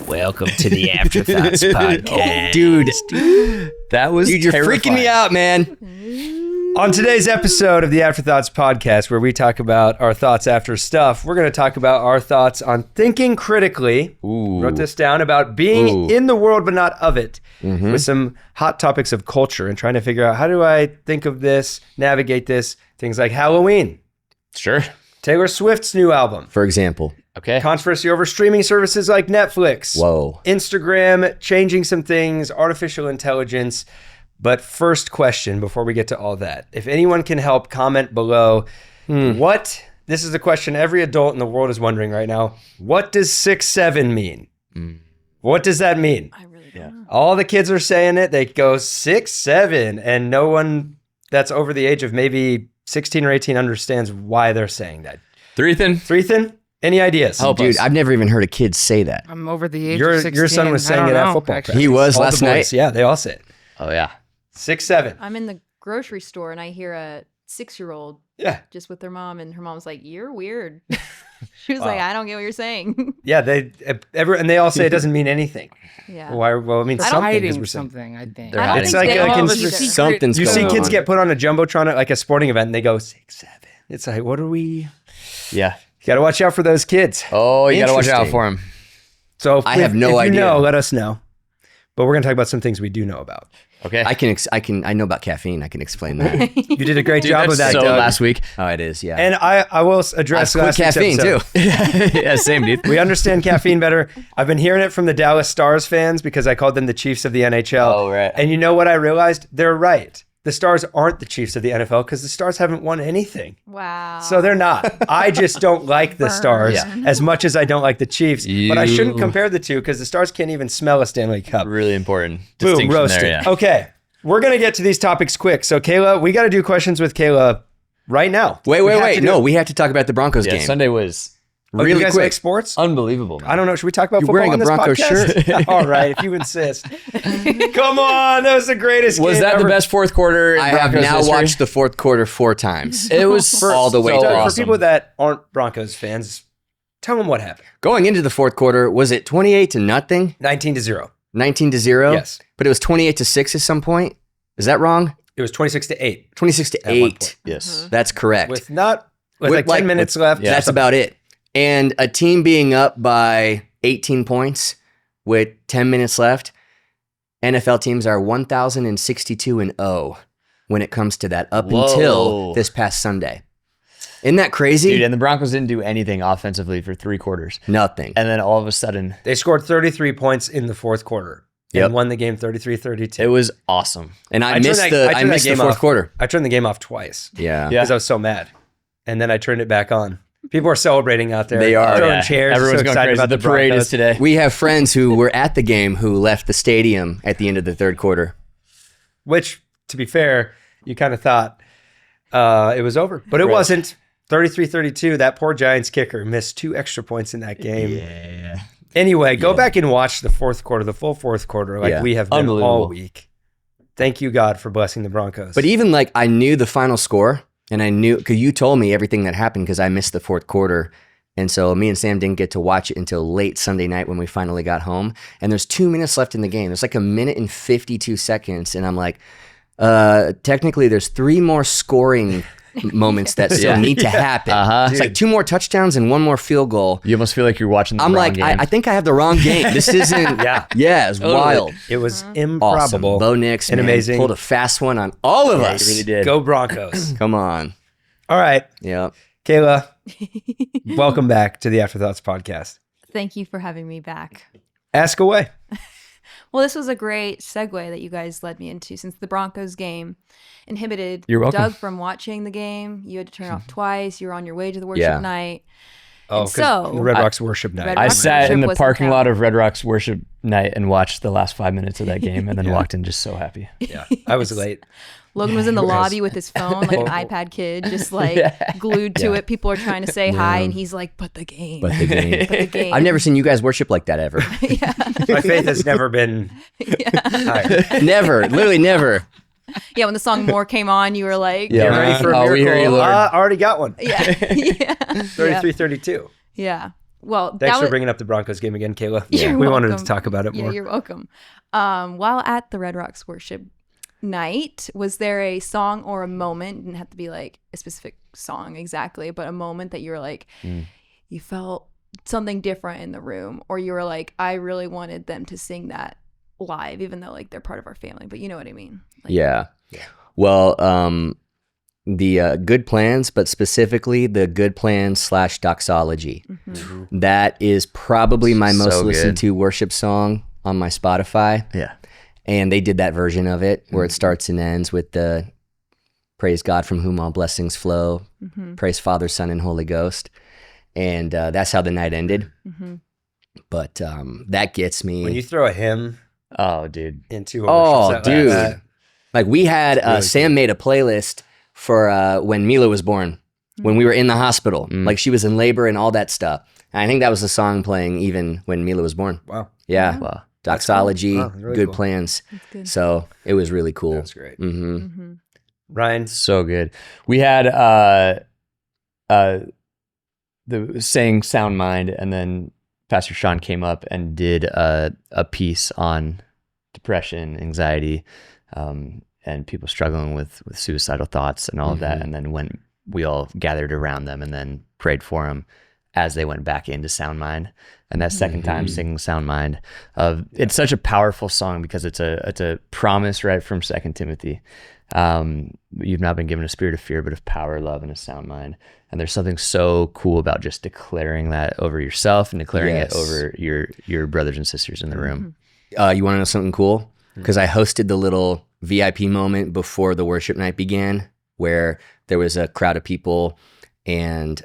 Welcome to the Afterthoughts podcast. Dude, that was you're freaking me out, man. On today's episode of the Afterthoughts podcast, where we talk about our thoughts after stuff, we're going to talk about our thoughts on thinking critically. Ooh. Wrote this down about being in the world but not of it, with some hot topics of culture and trying to figure out how do I think of this, navigate this, things like Halloween, Sure. Taylor Swift's new album, For example. Okay. controversy over streaming services like Netflix, Whoa. Instagram, changing some things, artificial intelligence. But first question before we get to all that, if anyone can help, comment below. This is a question every adult in the world is wondering right now. What does 6'7" mean? What does that mean? I really don't know. All the kids are saying it. They go 6'7", and no one that's over the age of maybe 16 or 18 understands why they're saying that. Threethan, any ideas? Help Dude, us. I've never even heard a kid say that. I'm over the age Your of 16. son was saying I it don't at know, football actually. practice. He was All last the boys, night. Yeah, they all say it. Oh, yeah. 6'7". I'm in the grocery store and I hear a 6-year-old Yeah. just with their mom, and her mom's like, "You're weird." She was like, "I don't get what you're saying." Yeah, and they all say it doesn't mean anything. Yeah. Why? Well, it means They're something. 'cause hiding we're saying- something, I think. They're I don't It's think like they a all cons- have a secret. Something's You going see kids on. get put on a jumbotron at like a sporting event, and they go 6'7". It's like, what are we? Yeah. You got to watch out for those kids. Oh, you got to watch out Interesting. for him. So I have no if you idea. know, let us know. But we're gonna talk about some things we do know about. Okay. I know about caffeine. I can explain that. You did a great Dude, job of that, so Doug. last week. Oh, it is, yeah. And I will address I've quit last week's caffeine episode. too. Yeah, same, dude. We understand caffeine better. I've been hearing it from the Dallas Stars fans because I called them the Chiefs of the NHL. Oh, right. And you know what I realized? They're right. The Stars aren't the Chiefs of the NFL because the Stars haven't won anything. Wow. So they're not. I just don't like the Stars as much as I don't like the Chiefs. But I shouldn't compare the two because the Stars can't even smell a Stanley Cup. Really important Boom, distinction roasted. there, yeah. Okay, we're going to get to these topics quick. So Kayla, we got to do questions with Kayla right now. Wait. We have to do No, it. we have to talk about the Broncos Yeah, game. Sunday was Oh, really you guys quick. like sports? unbelievable, man. I don't know. Should we talk about You're football wearing on a this Broncos podcast? shirt. All right, if you insist. Come on, that was the greatest Was game that ever. the best fourth quarter in I have Broncos now history? watched the fourth quarter 4 times. It was all the way so through. Doug, awesome. For people that aren't Broncos fans, tell them what happened. Going into the fourth quarter, was it 28-0? 19-0. 19-0? Yes. But it was 28-6 at some point. Is that wrong? It was 26-8. 26-8. point. Yes. That's correct. With like 10 minutes left. yeah. That's about it. And a team being up by 18 points with 10 minutes left, NFL teams are 1,062-0 when it comes to that up Whoa. until this past Sunday. Isn't that crazy? Dude, and the Broncos didn't do anything offensively for 3 quarters. Nothing. And then all of a sudden, They scored 33 points in the fourth quarter Yep. and won the game 33-32. it was awesome. And I turned missed that- the I turned that missed the game fourth off. quarter. I turned the game off twice Yeah. Yeah. because I was so mad. And then I turned it back on. People are celebrating out there. They are. Throwing Yeah. chairs. Everyone's so going excited crazy. about The parade Broncos. is today. We have friends who were at the game who left the stadium at the end of the third quarter. Which, to be fair, you kind of thought it was over. But it Right. wasn't. 33-32. That poor Giants kicker missed 2 extra points in that game. Yeah. Anyway, go back and watch the fourth quarter, the full fourth quarter, like Yeah. we have been Unbelievable. all week. Thank you, God, for blessing the Broncos. But even like I knew the final score and I knew because you told me everything that happened because I missed the fourth quarter. And so me and Sam didn't get to watch it until late Sunday night when we finally got home. And there's 2 minutes left in the game. There's like 1 minute and 52 seconds. And I'm like, technically there's 3 more scoring moments that still Yeah. need to happen. Uh-huh. It's like 2 more touchdowns and 1 more field goal. You almost feel like you're watching the I'm wrong like, game. I think I have the wrong game. This isn't. Yeah. Yeah, it's wild. it was Awesome. improbable. Bo Nix, and man, amazing. pulled a fast one on all of us. He really did. Go Broncos. Come on. All right, Yeah. Kayla, welcome back to the Afterthoughts podcast. Thank you for having me back. Ask away. Well, this was a great segue that you guys led me into, since the Broncos game inhibited You're welcome. Doug from watching the game. You had to turn it off twice. You were on your way to the worship Yeah. night. Oh, And so- the Red Rocks worship night. Red I Rocks sat in worship the was parking lot incredible. of Red Rocks worship night and watched the last 5 minutes of that game and then walked in just so happy. Yeah, I was late. Logan was in the Yes. lobby with his phone, like an iPad kid, just like glued to it. People are trying to say hi, and he's like, "But the game, But the game. but the game." I've never seen you guys worship like that ever. My faith has never been higher. Never. Literally never. Yeah, when the song "More" came on, you were like, Get ready for a Oh, miracle. we hear you, Lord. Already got one. yeah, yeah, 33-32. yeah. well, Thanks for bringing up the Broncos game again, Kayla. You're we wanted welcome. to talk about it more. Yeah, you're welcome. While at the Red Rocks worship night, was there a song or a moment, didn't have to be like a specific song exactly, but a moment that you were like, you felt something different in the room, or you were like, I really wanted them to sing that live, even though like they're part of our family, but you know what I mean? Like, yeah. Well, the Good Plans, but specifically the Good Plans / Doxology. That is probably my most listened to worship song on my Spotify. Yeah. And they did that version of it where it starts and ends with the praise God from whom all blessings flow, praise Father, Son, and Holy Ghost. And that's how the night ended. But that gets me. When you throw a hymn into a worship set, like we had, Sam made a playlist for when Mila was born, when we were in the hospital. Like she was in labor and all that stuff. And I think that was the song playing even when Mila was born. Wow. Yeah. Wow. Doxology, cool. Really Good cool. Plans. good. So it was really cool. That's great. Ryan, So good. We had the saying Sound Mind, and then Pastor Sean came up and did a piece on depression, anxiety, and people struggling with suicidal thoughts and all of that. And then when we all gathered around them and then prayed for them as they went back into Sound Mind. And that second time singing Sound Mind, it's such a powerful song because it's a promise right from 2 Timothy. You've not been given a spirit of fear, but of power, love, and a sound mind. And there's something so cool about just declaring that over yourself and declaring it over your brothers and sisters in the room. You want to know something cool? Because I hosted the little VIP moment before the worship night began, where there was a crowd of people, and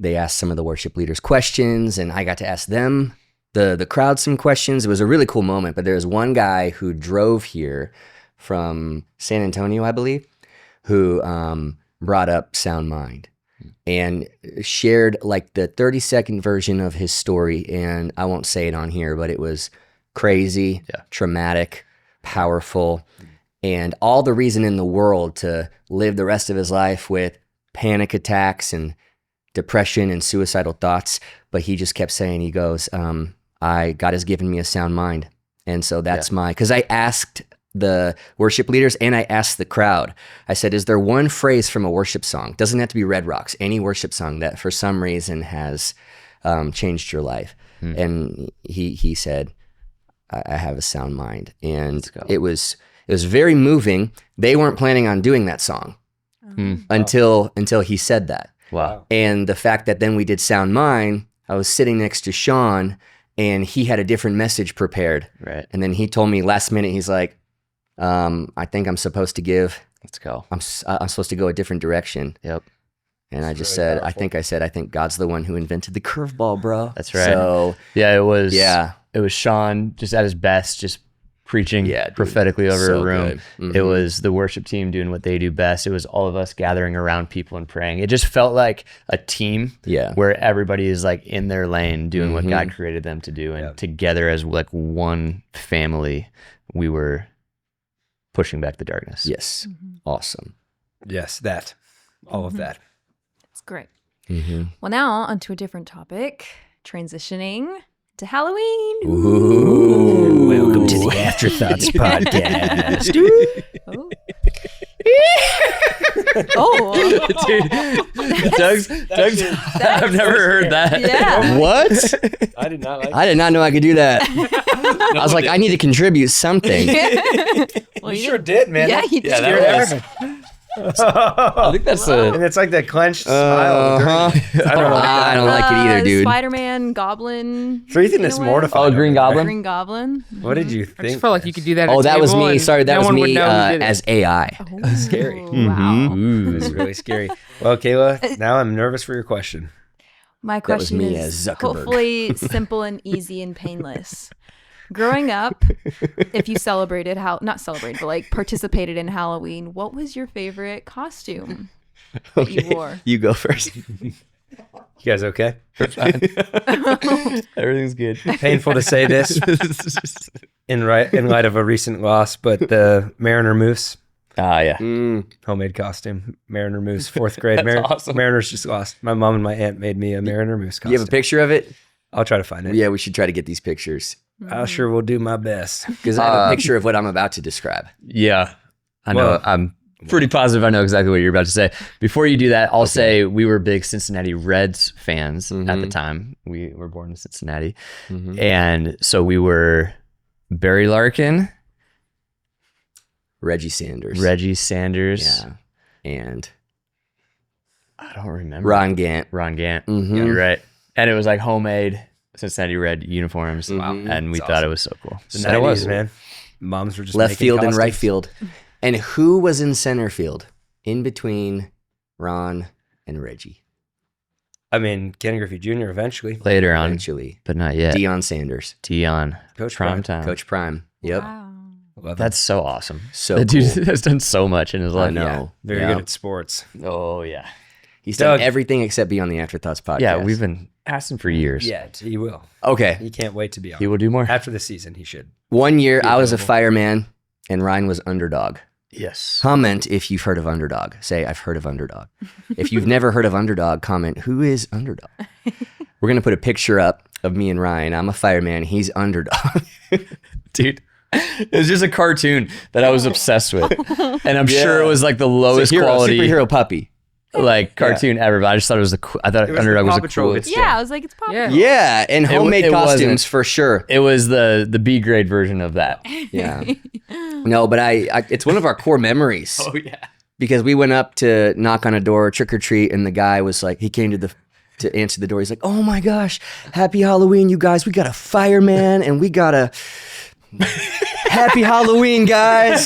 they asked some of the worship leaders questions, and I got to ask them, the crowd, some questions. It was a really cool moment. But there was one guy who drove here from San Antonio, I believe, who brought up Sound Mind and shared like the 30-second version of his story. And I won't say it on here, but it was crazy, traumatic, powerful, and all the reason in the world to live the rest of his life with panic attacks and depression and suicidal thoughts. But he just kept saying, he goes, God has given me a sound mind. And so that's because I asked the worship leaders and I asked the crowd, I said, is there one phrase from a worship song? Doesn't have to be Red Rocks, any worship song that for some reason has changed your life. And he said, I have a sound mind. And it was very moving. They weren't planning on doing that song until he said that. Wow. And the fact that then we did Sound Mind, I was sitting next to Sean and he had a different message prepared. Right. And then he told me last minute, he's like, I think I'm supposed to give. Let's go. I'm supposed to go a different direction. Yep. And I just said, I think God's the one who invented the curveball, bro. That's right. So it was Sean just at his best, just preaching prophetically over a room. It was the worship team doing what they do best. It was all of us gathering around people and praying. It just felt like a team where everybody is like in their lane doing what God created them to do. And together as like one family, we were pushing back the darkness. Yes. Awesome. Yes, that. All of that. It's great. Well, now onto a different topic, transitioning to Halloween. Ooh. Welcome to the Afterthoughts podcast. Dude, Doug's I've never heard that. Yeah. What? I did not like I did not know I could do that. I was like, I need to contribute something. Well, You sure did, man. Yeah, you did. I think that's And it's like that clenched smile. I don't like it either, dude. Spider-Man, Goblin. So you think it's in a way? mortifying? Oh, Green Goblin? Green Goblin. What did you I think? just felt like you could do that. Oh, at that was table me. and Sorry, that no was one would me know who did it. as AI. Scary. Wow. It was really scary. Well, Kayla, now I'm nervous for your question. My That was question me is as Zuckerberg. hopefully simple and easy and painless. Growing up, if you celebrated, not celebrated, but like participated in Halloween, what was your favorite costume that you wore? You go first. You guys okay? everything's good. Painful to say this in light of a recent loss, but the Mariner Moose Yeah. Homemade costume. Mariner Moose, 4th grade. Awesome. Mariners just lost. My mom and my aunt made me a Mariner Moose costume. You have a picture of it? I'll try to find it. Yeah, we should try to get these pictures I sure will do my best. because I have a picture of what I'm about to describe. Yeah. I know. Well- I'm pretty positive I know exactly what you're about to say. Before you do that, I'll say we were big Cincinnati Reds fans at the time. We were born in Cincinnati. And so we were Barry Larkin, Reggie Sanders. Yeah. And I don't remember. Ron Gant. Ron Gant. Mhm. You're right. And it was like homemade Cincinnati Red uniforms. Wow. And we That's thought awesome. it was so cool. The So it 90s, was. man. Moms were just Left making field and right costumes. field. And who was in center field in between Ron and Reggie? I mean, Ken Griffey Jr. eventually. Later on, Eventually. but not yet. Deion Sanders. Dion. Coach Prime Prime. time. Coach Prime. Yep. Wow. Love it. That's so awesome. So The dude cool. has done so much in his I life. know. Very Yeah. good at sports. Oh, yeah. He's Doug. done everything except be on the Afterthoughts podcast. Yeah, we've been asking for years. Yeah, he will. Okay. He can't wait to be on. He will do more. After the season, he should. One year I was a available. fireman and Ryan was underdog. Yes. Comment if you've heard of underdog. Say, I've heard of underdog. If you've never heard of underdog, comment, who is underdog? We're going to put a picture up of me and Ryan. I'm a fireman. He's underdog. Dude. It was just a cartoon that I was obsessed with. And I'm sure it was like the lowest quality superhero puppy. like cartoon ever, but I just thought it was I thought It was Underdog the was Paw the Patrol coolest. good Yeah, I was like, it's popular. Yeah, and homemade it costumes wasn't. for sure. It was the B grade version of that. Yeah. No, but I it's one of our core memories. Oh yeah. Because we went up to knock on a door, trick or treat, and the guy was like, he came to answer the door. He's like, "Oh my gosh, happy Halloween, you guys! We got a fireman, and we got a happy Halloween, guys."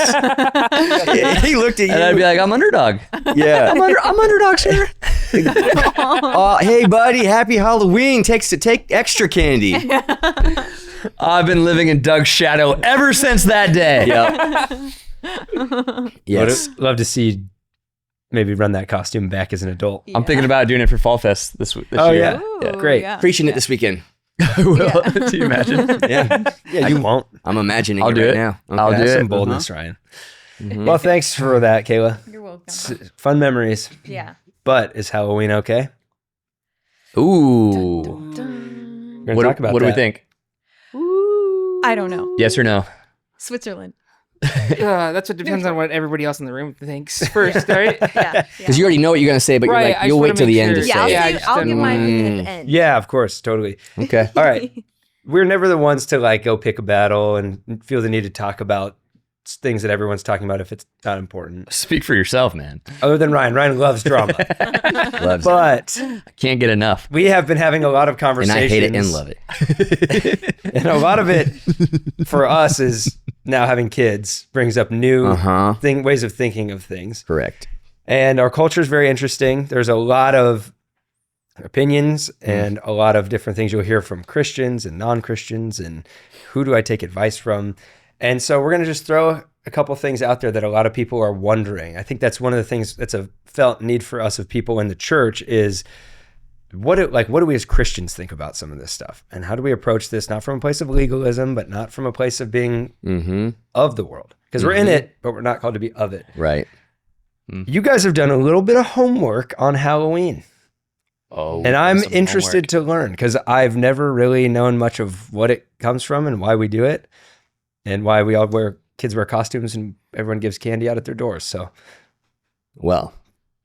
He looked at you, And I'd be like, I'm Underdog. "Yeah, I'm Underdog, sir. hey buddy, happy Halloween. Take extra candy." I've been living in Doug's shadow ever since that day. Yep. Yes. Would love to see maybe run that costume back as an adult. I'm thinking about doing it for Fall Fest this year. yeah. Ooh, Great. yeah. Preaching it this weekend. I will. Do you imagine? Yeah. Yeah, you won't. I'm imagining I'll it do right it. now. I'll do Have it. some boldness, Ryan. Well, thanks for that, Kayla. You're welcome. Fun memories. Yeah. But is Halloween okay? Ooh. We're gonna talk about what do we that. think? I don't know. Yes or no? Switzerland. That's what depends on what everybody else in the room thinks first, right? Yeah. Because you already know what you're going to say, but Right, you're I like, you'll just wait wanna till the make end to sure. say I'll, it. Yeah, I say, just I'll don't give my know. opinion at the end. Yeah, of course, totally. Okay. All right. We're never the ones to like go pick a battle and feel the need to talk about things that everyone's talking about if it's not important. Speak for yourself, man. Other than Ryan. Ryan loves drama. Loves it. But I can't get enough. we have been having a lot of And conversations. I hate it and love it. And a lot of it for us is now having kids brings up new Uh-huh. ways of thinking of things. Correct. And our culture is very interesting. There's a lot of opinions and a lot of different things you'll hear from Christians and non-Christians and who do I take advice from? And so we're going to just throw a couple things out there that a lot of people are wondering. I think that's one of the things that's a felt need for us of people in the church is what do we as Christians think about some of this stuff? And how do we approach this not from a place of legalism, but not from a place of being Mm-hmm. of the world? Because we're in it, but we're not called to be of it. Right. You guys have done a little bit of homework on Halloween. Oh, And I'm some interested to learn because I've never really known much of what it comes from and why we do it and why we all kids wear costumes and everyone gives candy out at their doors. So Well,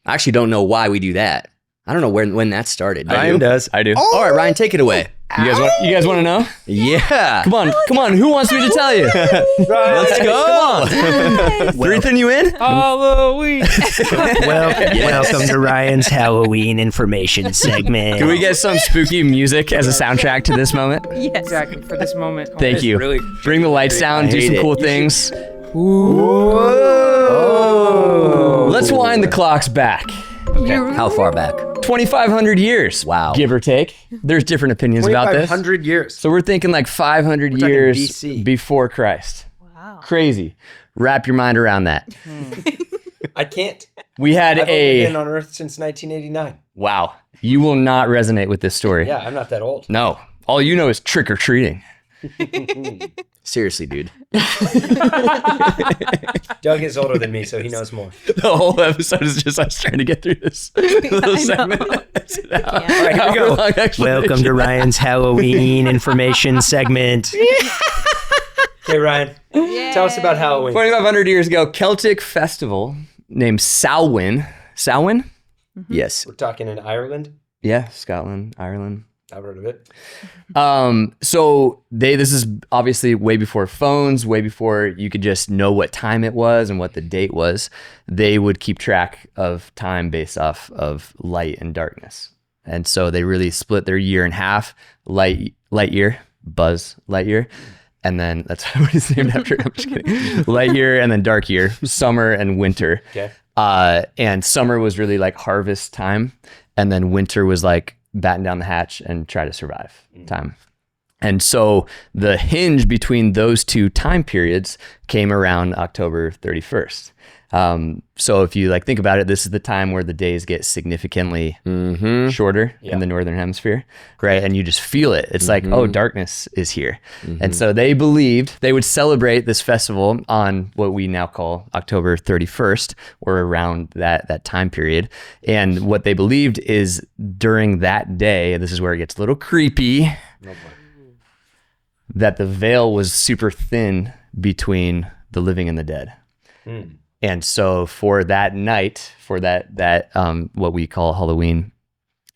I actually don't know why we do that. I don't know when that started. Ryan does. I do. All right, Ryan, take it away. You guys want to know? Yeah. Come on. Who wants me to tell you? Let's go. Breathing you in? Halloween. Welcome to Ryan's Halloween information segment. Can we get some spooky music as a soundtrack to this moment? Yes. Exactly, for this moment. Thank you. really- Bring the lights down, do hate some it. cool things. Oh. Let's wind the clocks back. How far back? 2,500 years. Wow. Give or take. There's different opinions about this. 2,500 years. So we're thinking like 500 talking years BC. before Christ. Wow. Crazy. Wrap your mind around that. I can't. We had I've only been a... on Earth since 1989. Wow. You will not resonate with this story. Yeah, I'm not that old. No. All you know is trick or treating. Seriously, dude. Doug is older than me, so he knows more. The whole episode is just us trying to get through this little segment. All right, here we go. Welcome to Ryan's Halloween information segment. Okay, Ryan, tell us about Halloween. 2,500 years ago, Celtic festival named Samhain. Samhain? Yes. We're talking in Ireland. Yeah, Scotland, Ireland. I've heard of it. So this is obviously way before phones, way before you could just know what time it was and what the date was. They would keep track of time based off of light and darkness. And so they really split their year in half, light year, Buzz Lightyear. And then that's what it's named after. I'm just kidding. Light year and then dark year, summer and winter. Okay. And summer was really like harvest time. And then winter was like batten down the hatch and try to survive time. And so the hinge between those two time periods came around October 31st. So if you like think about it, this is the time where the days get significantly shorter in the northern hemisphere, right? And you just feel it. It's like, oh, darkness is here. And so they believed they would celebrate this festival on what we now call October 31st, or around that time period. And what they believed is during that day, this is where it gets a little creepy, that the veil was super thin between the living and the dead. And so for that night, for that what we call Halloween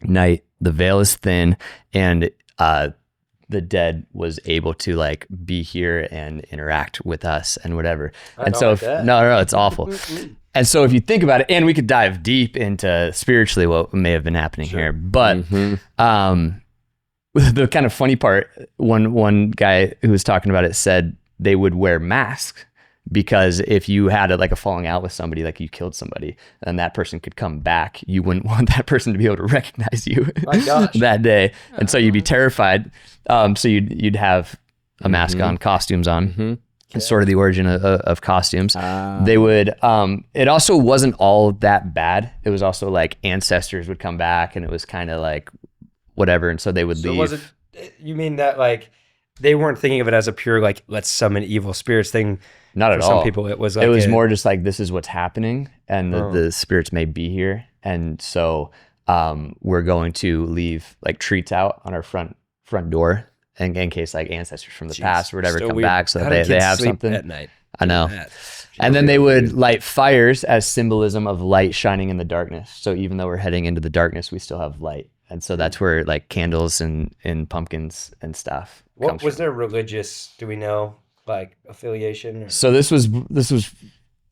night, the veil is thin, and the dead was able to like be here and interact with us and whatever. And so no, it's awful. And so if you think about it, and we could dive deep into spiritually what may have been happening here, but the kind of funny part, one guy who was talking about it said they would wear masks. Because if you had like a falling out with somebody, like you killed somebody, and that person could come back, you wouldn't want that person to be able to recognize you that day, and so you'd be terrified. So you'd have a mask on, costumes on. It's sort of the origin of costumes. They would. It also wasn't all that bad. It was also like ancestors would come back, and it was kind of like whatever, and so they would leave. Was it? You mean that like they weren't thinking of it as a pure like let's summon evil spirits thing? Not at all. For some people, it was like more just like this is what's happening, and the spirits may be here, and so we're going to leave like treats out on our front door, in case like ancestors from the past or whatever come back, so that they have something at night. I know. And then they would light fires as symbolism of light shining in the darkness. So even though we're heading into the darkness, we still have light, and so that's where like candles and pumpkins and stuff. What was their religious? Do we know? Like affiliation? So this was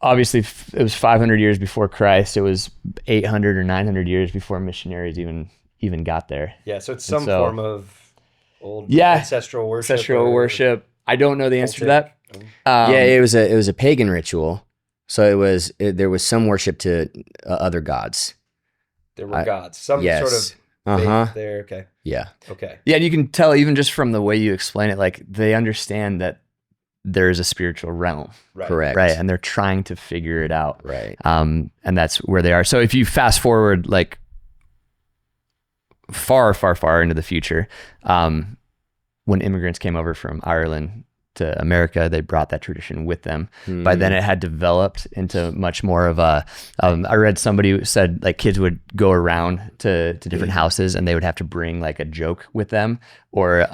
obviously it was 500 years before Christ. It was 800 or 900 years before missionaries even got there. Yeah, so it's some form of old ancestral worship. Ancestral worship. I don't know the answer to that. It was a pagan ritual. So there was some worship to other gods. There were gods. Some sort of faith there. Okay. Yeah. Okay. Yeah, and you can tell even just from the way you explain it, like they understand that there's a spiritual realm. Right. Correct. Right. And they're trying to figure it out. Right. And that's where they are. So if you fast forward like far, far, far into the future, when immigrants came over from Ireland to America, they brought that tradition with them. By then it had developed into much more of a, I read somebody who said like kids would go around to different houses and they would have to bring like a joke with them or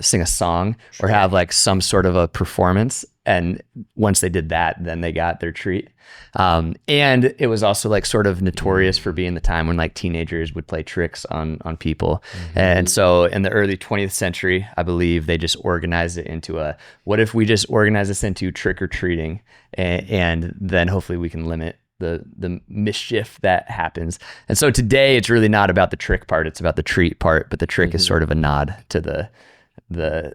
sing a song or have like some sort of a performance. And once they did that, then they got their treat. And it was also like sort of notorious for being the time when like teenagers would play tricks on people. And so in the early 20th century, I believe they just organized it into what if we just organize this into trick or treating, and then hopefully we can limit the mischief that happens. And so today it's really not about the trick part, it's about the treat part, but the trick is sort of a nod to the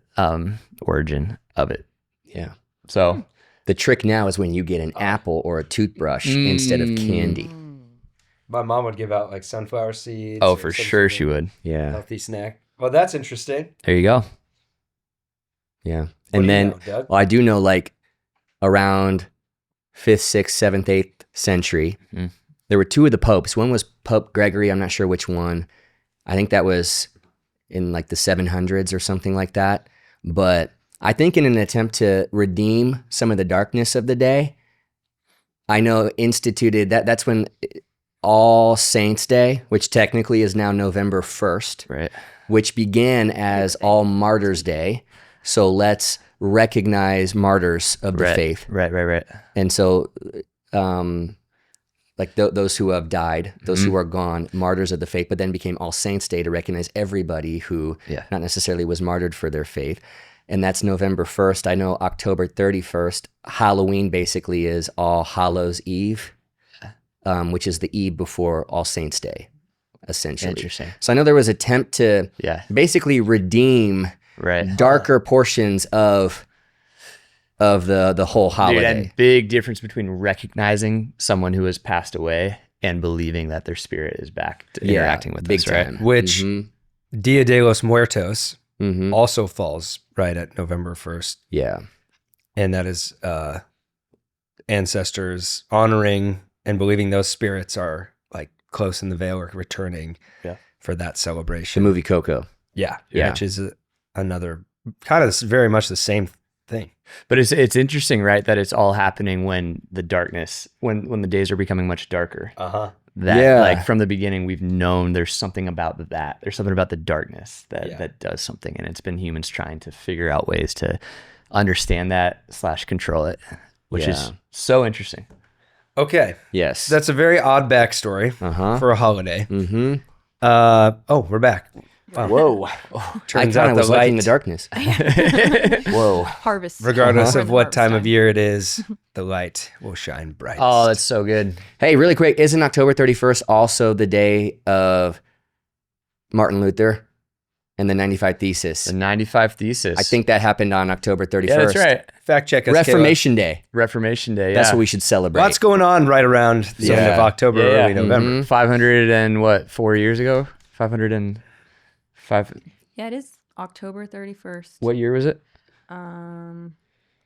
origin of it. Yeah. So the trick now is when you get an apple or a toothbrush instead of candy. My mom would give out like sunflower seeds. Oh, for sure she would. Yeah. Healthy snack. Well, that's interesting. There you go. Yeah. What And do you then know, Doug? I do know like around 5th, 6th, 7th, 8th century, there were two of the popes. One was Pope Gregory. I'm not sure which one. I think that was in like the 700s or something like that. But I think in an attempt to redeem some of the darkness of the day, I know instituted that's when All Saints Day, which technically is now November 1st, Right. which began as All Martyrs Day. So let's recognize martyrs of the faith. Right. And so, like those who have died, those who are gone, martyrs of the faith, but then became All Saints Day to recognize everybody who not necessarily was martyred for their faith. And that's November 1st. I know October 31st, Halloween basically is All Hallows Eve, which is the eve before All Saints Day, essentially. Interesting. So I know there was an attempt to basically redeem darker portions of the whole holiday. Dude, and big difference between recognizing someone who has passed away and believing that their spirit is back to interacting with big us, right? time. Which Dia de los Muertos Mm-hmm. also falls right at November 1st. Yeah. And that is ancestors honoring and believing those spirits are like close in the veil or returning for that The celebration. movie Coco. Yeah. Yeah. Which is another kind of very much the same thing. But it's interesting, right, that it's all happening when the darkness, when the days are becoming much darker. Uh-huh. That like from the beginning we've known there's something about that. There's something about the darkness that does something, and it's been humans trying to figure out ways to understand that / control it, which is so interesting. Okay. Yes. That's a very odd backstory for a holiday. Mm-hmm. We're back. Wow. Whoa. Turns I out kind of the was liking light, the darkness. Whoa. Harvest. regardless of what Harvest time of year it is, the light will shine bright. Oh, that's so good. Hey, really quick, isn't October 31st also the day of Martin Luther and the 95 Thesis? The 95 Thesis. I think that happened on October 31st. Yeah, that's right. Fact check us, Reformation Day. Reformation Day. That's yeah. what we should celebrate. Lots going on right around the end of October, Yeah, yeah. early November. 4 years ago? 505. Yeah, it is October 31st. What year was it?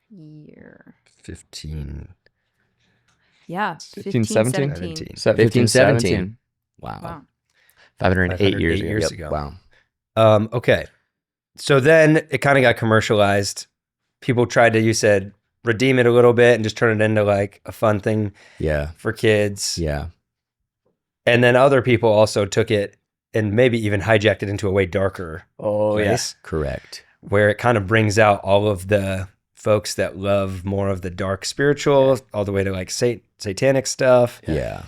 Year. 15. Yeah, 15, 17. 17. 15, 17. Wow. Wow. 508 years ago. years Yep. ago. Wow. Okay. So then it kind of got commercialized. People tried to, you said, redeem it a little bit and just turn it into like a fun thing Yeah. for kids. Yeah. And then other people also took it and maybe even hijacked it into a way darker place, Correct. where it kind of brings out all of the folks that love more of the dark spiritual, all the way to like satanic stuff. Yeah.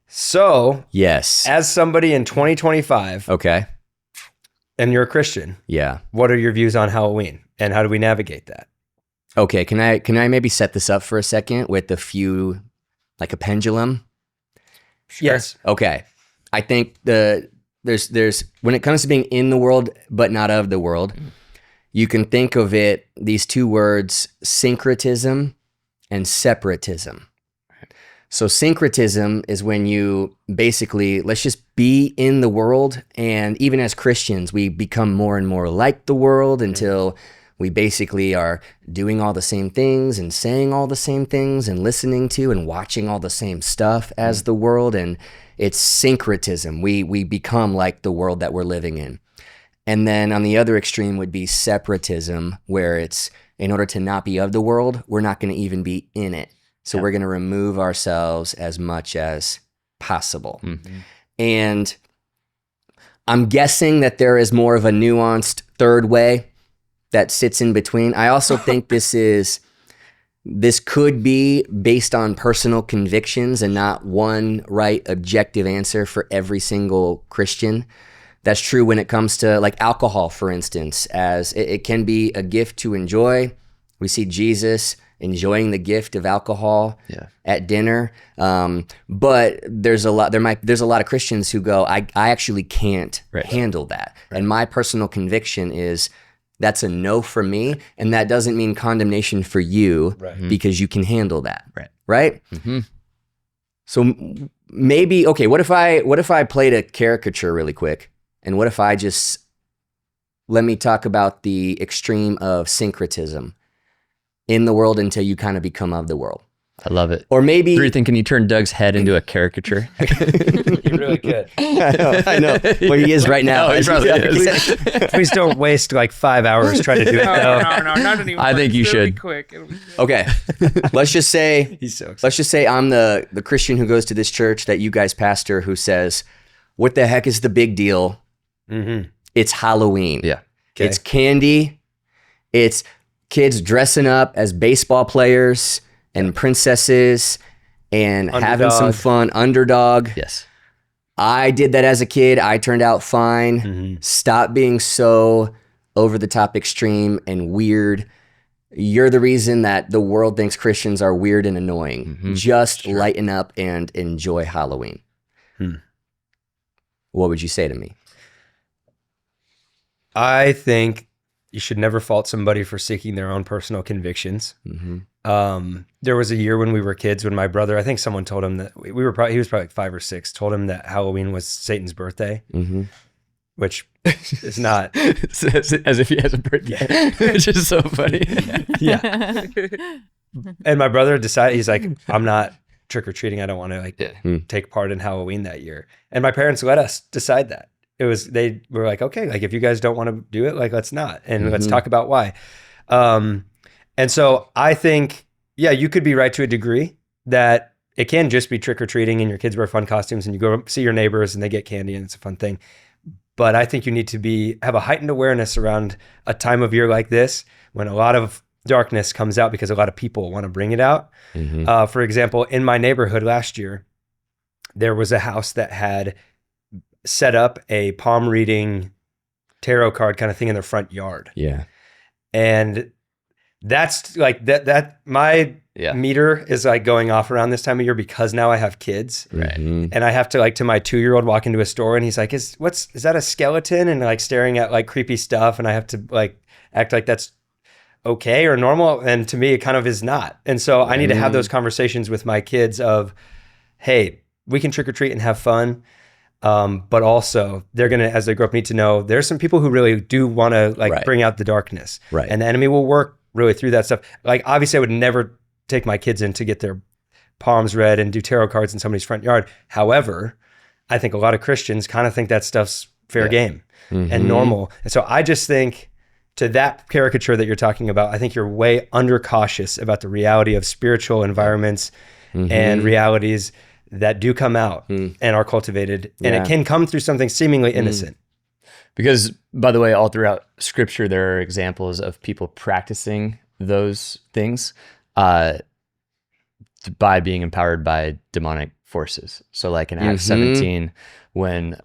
So, Yes. as somebody in 2025, Okay. and you're a Christian, Yeah. what are your views on Halloween and how do we navigate that? Okay. Can I maybe set this up for a second with like a pendulum? Yes. Okay. I think there's when it comes to being in the world but not of the world, you can think of these two words, syncretism and separatism. So syncretism is when you basically, let's just be in the world, and even as Christians, we become more and more like the world until we basically are doing all the same things and saying all the same things and listening to and watching all the same stuff as the world, and it's syncretism. We become like the world that we're living in. And then on the other extreme would be separatism, where it's in order to not be of the world, we're not going to even be in it. So we're going to remove ourselves as much as possible. Mm-hmm. And I'm guessing that there is more of a nuanced third way that sits in between. I also think this could be based on personal convictions and not one right objective answer for every single Christian. That's true when it comes to like alcohol, for instance, as it can be a gift to enjoy. We see Jesus enjoying the gift of alcohol at dinner. But there's a lot of Christians who go, I actually can't handle that. Right. And my personal conviction is that's a no for me. And that doesn't mean condemnation for you because you can handle that. Right? Mm-hmm. So maybe, okay, what if I played a caricature really quick? And what if I just, let me talk about the extreme of syncretism in the world until you kind of become of the world. I love it. Or maybe Ethan, can you turn Doug's head into a caricature? You really could. I know where he is right now. No, he probably is. Please don't waste like 5 hours trying to do it. No, though. no, not anymore. I think you It'll be should. quick. It'll be quick. Okay, let's just say He's so excited. let's just say I'm the Christian who goes to this church that you guys pastor who says, "What the heck is the big deal? Mm-hmm. It's Halloween. Yeah. Okay. It's candy. It's kids dressing up as baseball players and princesses and having some Underdog. fun. Underdog. Yes. I did that as a kid. I turned out fine. Mm-hmm. Stop being so over the top extreme and weird. You're the reason that the world thinks Christians are weird and annoying. Mhm. Just lighten up and enjoy Halloween." Hmm. What would you say to me? I think you should never fault somebody for seeking their own personal convictions. Mm-hmm. There was a year when we were kids when my brother, I think someone told him that he was probably like 5 or 6, told him that Halloween was Satan's birthday, Mm-hmm. which is not. As if he has a birthday, which is so funny. Yeah. And my brother decided, he's like, I'm not trick-or-treating. I don't want to like take part in Halloween that year. And my parents let us decide that. They were like, okay, like if you guys don't want to do it, like let's not. And let's talk about why. And so I think, yeah, you could be right to a degree that it can just be trick-or-treating and your kids wear fun costumes and you go see your neighbors and they get candy and it's a fun thing. But I think you need to have a heightened awareness around a time of year like this when a lot of darkness comes out because a lot of people want to bring it out. Mm-hmm. For example, in my neighborhood last year, there was a house that had set up a palm reading tarot card kind of thing in their front yard. Yeah. And that's like that my Yeah. meter is like going off around this time of year because now I have kids. Right. Mhm. And I have to like to my 2-year-old walk into a store and he's like, is that a skeleton? And like staring at like creepy stuff. And I have to like act like that's okay or normal. And to me, it kind of is not. And so I need to have those conversations with my kids of, hey, we can trick or treat and have fun. But also they're going to, as they grow up, need to know there's some people who really do want to like Right. bring out the darkness. Right. And the enemy will work really through that stuff. Like obviously I would never take my kids in to get their palms read and do tarot cards in somebody's front yard. However, I think a lot of Christians kind of think that stuff's fair game and normal. And so I just think to that caricature that you're talking about, I think you're way under cautious about the reality of spiritual environments and realities that do come out and are cultivated. And Yeah. it can come through something seemingly innocent. Because, by the way, all throughout Scripture, there are examples of people practicing those things by being empowered by demonic forces. So, like in Acts 17, when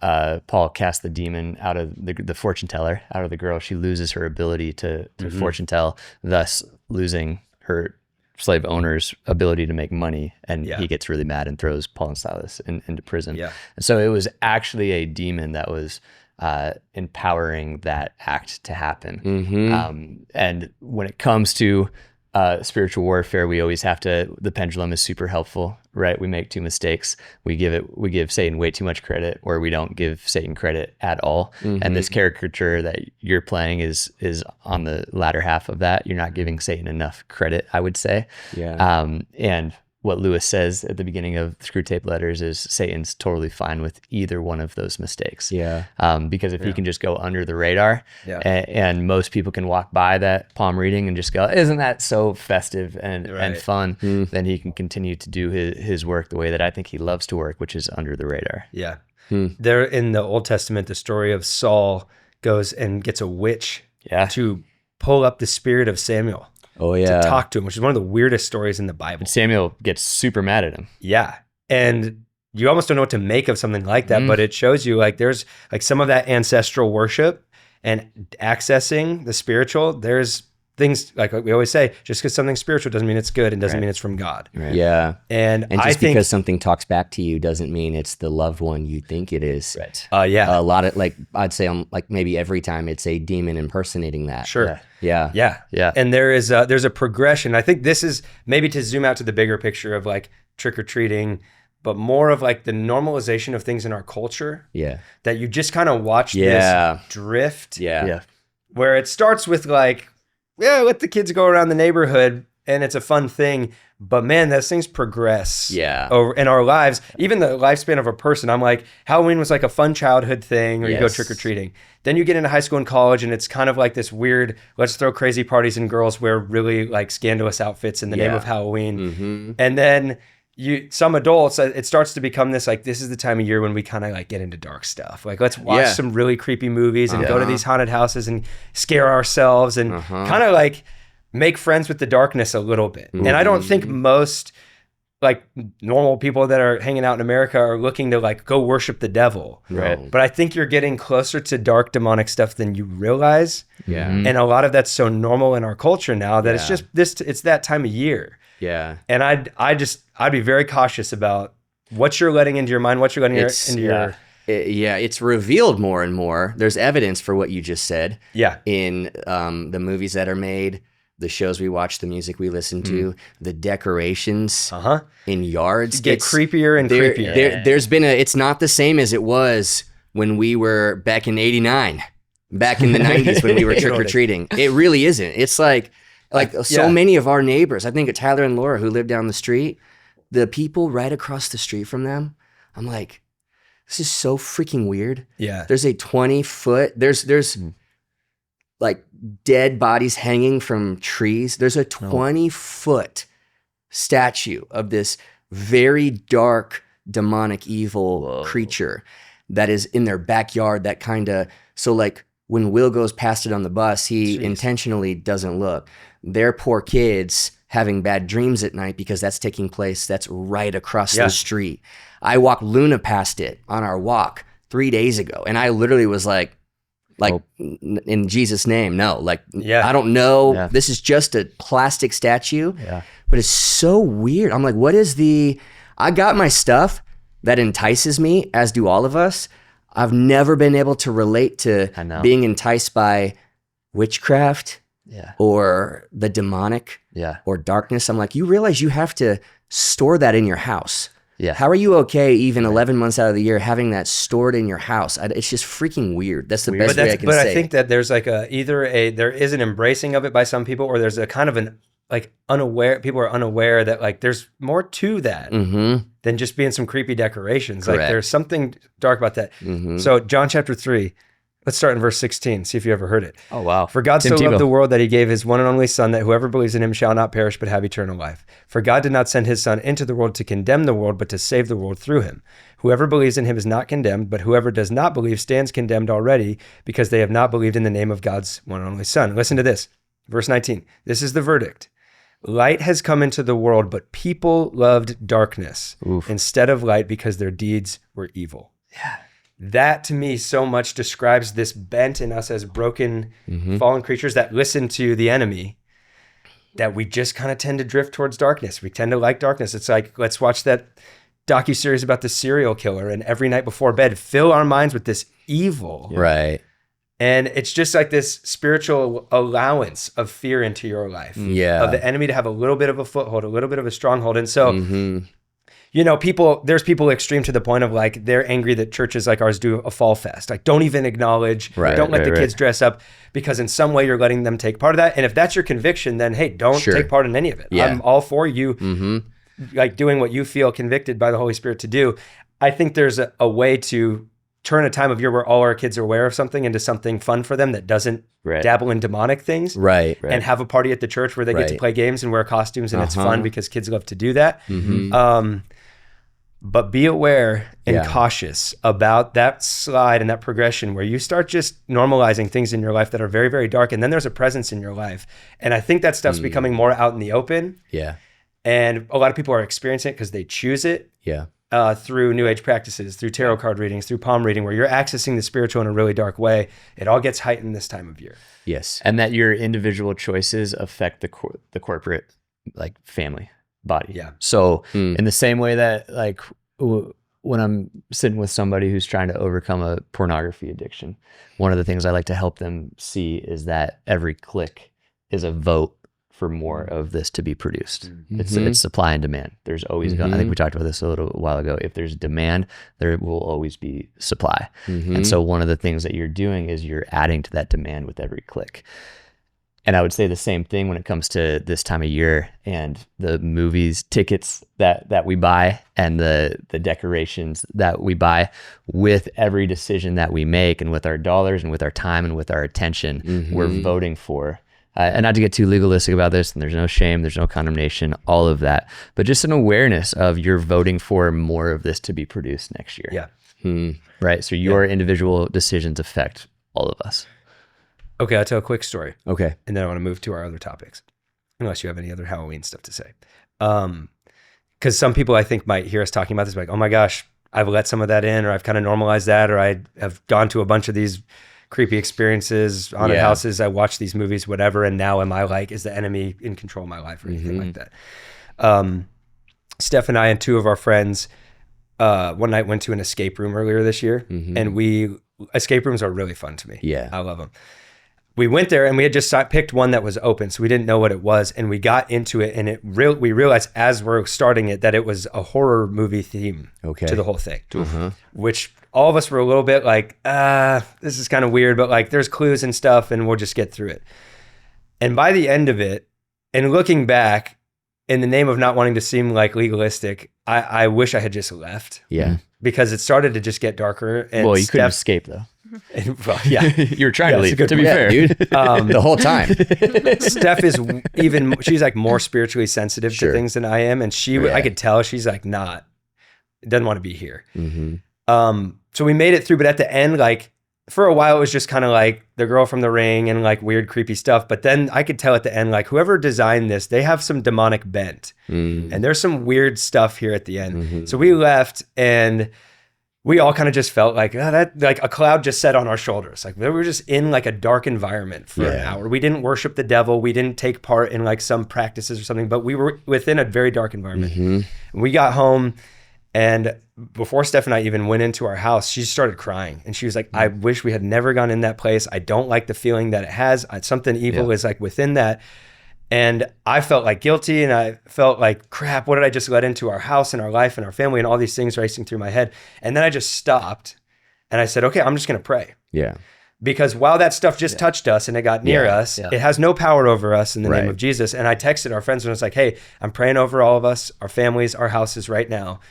Paul cast the demon out of the fortune teller, out of the girl, she loses her ability to fortune tell, thus losing her slave owner's ability to make money, and he gets really mad and throws Paul and Silas into prison. Yeah. And so it was actually a demon that was empowering that act to happen. And when it comes to spiritual warfare, we always have to, the pendulum is super helpful, right? We make 2 mistakes. We give Satan way too much credit, or we don't give Satan credit at all. And this caricature that you're playing is on the latter half of that. You're not giving Satan enough credit, I would say. Yeah. And what Lewis says at the beginning of Screw Tape Letters is Satan's totally fine with either one of those mistakes. Yeah. Because if he can just go under the radar, Yeah. and most people can walk by that palm reading and just go, isn't that so festive and Right. fun, then he can continue to do his work the way that I think he loves to work, which is under the radar. Yeah. There in the Old Testament, the story of Saul goes and gets a witch Yeah. to pull up the spirit of Samuel Oh yeah. to talk to him, which is one of the weirdest stories in the Bible. Samuel gets super mad at him. Yeah. And you almost don't know what to make of something like that, but it shows you like there's like some of that ancestral worship and accessing the spiritual. There's things like we always say, just because something's spiritual doesn't mean it's good and doesn't mean it's from God. Yeah. And And I just think, because something talks back to you doesn't mean it's the loved one you think it is. Right. yeah, A lot of like I'd say like maybe every time it's a demon impersonating that. sure. Yeah. Yeah. Yeah. And there's a progression. I think this is maybe to zoom out to the bigger picture of like trick or treating, but more of like the normalization of things in our culture Yeah. that you just kind of watch Yeah. this drift Yeah. Yeah. where it starts with like, yeah, let the kids go around the neighborhood. and it's a fun thing. But man, those things progress Yeah. over in our lives. Even the lifespan of a person, I'm like, Halloween was like a fun childhood thing, or you go Yes. trick-or-treating. Then you get into high school and college, and it's kind of like this weird, let's throw crazy parties and girls wear really like scandalous outfits in the name Yeah. of Halloween. Mm-hmm. And then some adults, it starts to become this like, this is the time of year when we kind of like get into dark stuff. Like, let's watch Yeah. some really creepy movies and go to Uh-huh. these haunted houses and scare ourselves and kind of like make friends with the darkness a little bit. And I don't think most like normal people that are hanging out in America are looking to like go worship the devil. Right. But I think you're getting closer to dark demonic stuff than you realize. Yeah. And a lot of that's so normal in our culture now that it's Yeah. just it's that time of year. Yeah. And I'd be very cautious about what you're letting into your mind, what you're letting into your It's revealed more and more. There's evidence for what you just said in the movies that are made, the shows we watch, the music we listen to, the decorations in yards. get creepier and creepier. There's been it's not the same as it was when we were back in '89, back in the '90s when we were trick or treating. It really isn't. It's like so many of our neighbors. I think Tyler and Laura, who live down the street, the people right across the street from them. I'm like, this is so freaking weird. Yeah. There's a 20-foot. There's like dead bodies hanging from trees. There's a 20-foot statue of this very dark, demonic, evil creature that is in their backyard. That kind of, so like when Will goes past it on the bus, he intentionally doesn't look. Their poor kids having bad dreams at night because that's taking place. That's right across the street. I walked Luna past it on our walk 3 days ago, and I literally was like, in Jesus' name, no. Like, I don't know. Yeah. This is just a plastic statue. Yeah. But it's so weird. I'm like, what is I got my stuff that entices me, as do all of us. I've never been able to relate to being enticed by witchcraft or the demonic or darkness. I'm like, you realize you have to store that in your house. Yeah. How are you okay even 11 months out of the year having that stored in your house? It's just freaking weird. That's the best way I can say I think that there's like there is an embracing of it by some people, or there's a kind of an like unaware, people are unaware that like there's more to that than just being some creepy decorations. Correct. Like there's something dark about that. So John chapter 3, let's start in verse 16, see if you ever heard it. Oh, wow. For God Tim so loved Tebow. the world that he gave his one and only son, that whoever believes in him shall not perish but have eternal life. For God did not send his son into the world to condemn the world, but to save the world through him. Whoever believes in him is not condemned, but whoever does not believe stands condemned already, because they have not believed in the name of God's one and only son. Listen to this. Verse 19. This is the verdict. Light has come into the world, but people loved darkness instead of light because their deeds were evil. Yeah. That to me so much describes this bent in us as broken, fallen creatures that listen to the enemy, that we just kind of tend to drift towards darkness. We tend to like darkness. It's like, let's watch that docuseries about the serial killer, and every night before bed, fill our minds with this evil. Right. And it's just like this spiritual allowance of fear into your life. Yeah. Of the enemy to have a little bit of a foothold, a little bit of a stronghold. And so, you know, there's people extreme to the point of like, they're angry that churches like ours do a fall fest. Like, don't even acknowledge, don't let the kids dress up, because in some way you're letting them take part of that. And if that's your conviction, then hey, don't take part in any of it. Yeah. I'm all for you, like doing what you feel convicted by the Holy Spirit to do. I think there's a way to turn a time of year where all our kids are aware of something into something fun for them that doesn't dabble in demonic things. Right. And have a party at the church where they get to play games and wear costumes, and it's fun because kids love to do that. But be aware and cautious about that slide and that progression where you start just normalizing things in your life that are very, very dark. And then there's a presence in your life. And I think that stuff's becoming more out in the open. Yeah. And a lot of people are experiencing it because they choose it. Yeah. Through New Age practices, through tarot card readings, through palm reading, where you're accessing the spiritual in a really dark way. It all gets heightened this time of year. Yes. And that your individual choices affect the corporate, like, family body. Yeah. So in the same way that like when I'm sitting with somebody who's trying to overcome a pornography addiction, one of the things I like to help them see is that every click is a vote for more of this to be produced. It's supply and demand. There's always I think we talked about this a little while ago. If there's demand, there will always be supply. And so one of the things that you're doing is you're adding to that demand with every click. And I would say the same thing when it comes to this time of year and the movies tickets that we buy and the decorations that we buy. With every decision that we make and with our dollars and with our time and with our attention, we're voting for. And not to get too legalistic about this, and there's no shame, there's no condemnation, all of that, but just an awareness of you're voting for more of this to be produced next year. Yeah. Right. So your individual decisions affect all of us. Okay, I'll tell a quick story. Okay. And then I want to move to our other topics, unless you have any other Halloween stuff to say. Because some people I think might hear us talking about this, like, oh my gosh, I've let some of that in, or I've kind of normalized that, or I have gone to a bunch of these creepy experiences, haunted houses, I watch these movies, whatever, and now am I like, is the enemy in control of my life or anything like that? Steph and I and two of our friends one night went to an escape room earlier this year, and escape rooms are really fun to me. Yeah. I love them. We went there and we had just picked one that was open, so we didn't know what it was, and we got into it, and we realized as we're starting it that it was a horror movie theme to the whole thing, which all of us were a little bit like, this is kind of weird, but like there's clues and stuff, and we'll just get through it. And by the end of it, and looking back, in the name of not wanting to seem like legalistic, I wish I had just left. Yeah. Because it started to just get darker. And Well, you couldn't escape though. Well, yeah. You were trying to leave, good to be point. fair. Dude, the whole time. Steph is she's like more spiritually sensitive to things than I am. And I could tell she's like doesn't want to be here. So we made it through, but at the end, like for a while, it was just kind of like the girl from The Ring and like weird, creepy stuff. But then I could tell at the end, like whoever designed this, they have some demonic bent, and there's some weird stuff here at the end. So we left, and we all kind of just felt like that, like a cloud just set on our shoulders. Like we were just in like a dark environment for an hour. We didn't worship the devil. We didn't take part in like some practices or something, but we were within a very dark environment. We got home, and before Steph and I even went into our house, she started crying, and she was like, I wish we had never gone in that place. I don't like the feeling that it has. Something evil is like within that. And I felt like guilty, and I felt like, crap, what did I just let into our house and our life and our family, and all these things racing through my head. And then I just stopped, and I said, okay, I'm just going to pray. Yeah. Because while that stuff just touched us and it got near us, it has no power over us in the name of Jesus. And I texted our friends and I was like, hey, I'm praying over all of us, our families, our houses right now.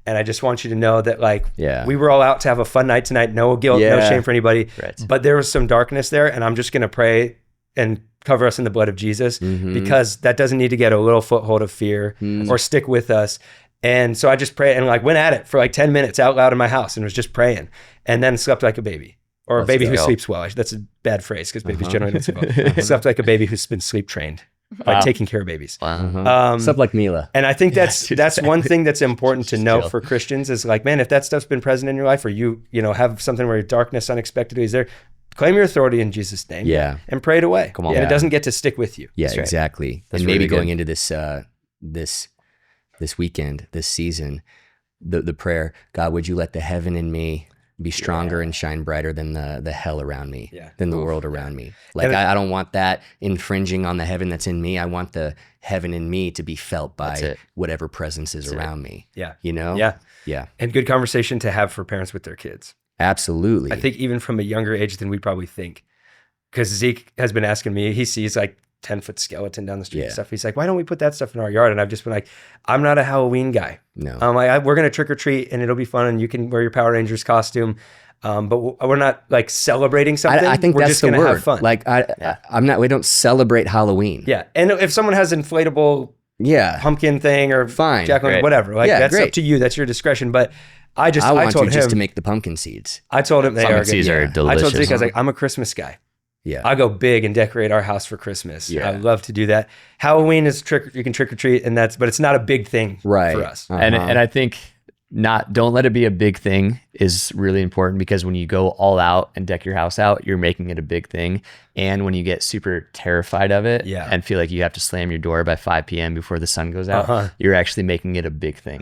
And I just want you to know that like we were all out to have a fun night tonight. No guilt, no shame for anybody. But there was some darkness there, and I'm just going to pray and cover us in the blood of Jesus, because that doesn't need to get a little foothold of fear or stick with us. And so I just prayed and like went at it for like 10 minutes out loud in my house and was just praying, and then slept like a baby, or a baby who sleeps well. That's a bad phrase because babies generally don't sleep well. Slept like a baby who's been sleep trained by taking care of babies. Stuff like Mila. And I think that's one thing that's important to note for Christians is like, man, if that stuff's been present in your life, or you have something where darkness unexpectedly is there, claim your authority in Jesus' name. And pray it away. Come on. And it doesn't get to stick with you. Yeah, exactly. That's and maybe really going good. into this weekend, this season, the prayer, God, would you let the heaven in me be stronger and shine brighter than the hell around me, than the world around me. Like I don't want that infringing on the heaven that's in me. I want the heaven in me to be felt by whatever presence is around me. Yeah. Yeah. And good conversation to have for parents with their kids. Absolutely. I think even from a younger age than we probably think, because Zeke has been asking me, he sees like 10-foot skeleton down the street and stuff. He's like, why don't we put that stuff in our yard? And I've just been like, I'm not a Halloween guy. No. I'm like, we're going to trick or treat and it'll be fun and you can wear your Power Rangers costume. But we're not like celebrating something. I think we're that's just the going to word. have fun. Like we don't celebrate Halloween. Yeah. And if someone has inflatable pumpkin thing or fine, whatever, like that's up to you. That's your discretion. But I told him just to make the pumpkin seeds. I told him they Pumpkin are seeds good. are delicious. I told Zeke, I was like, I'm a Christmas guy. Yeah. I go big and decorate our house for Christmas. Yeah. I love to do that. Halloween is you can trick or treat, but it's not a big thing for us. And I think don't let it be a big thing is really important, because when you go all out and deck your house out, you're making it a big thing. And when you get super terrified of it and feel like you have to slam your door by 5 p.m. before the sun goes out, you're actually making it a big thing.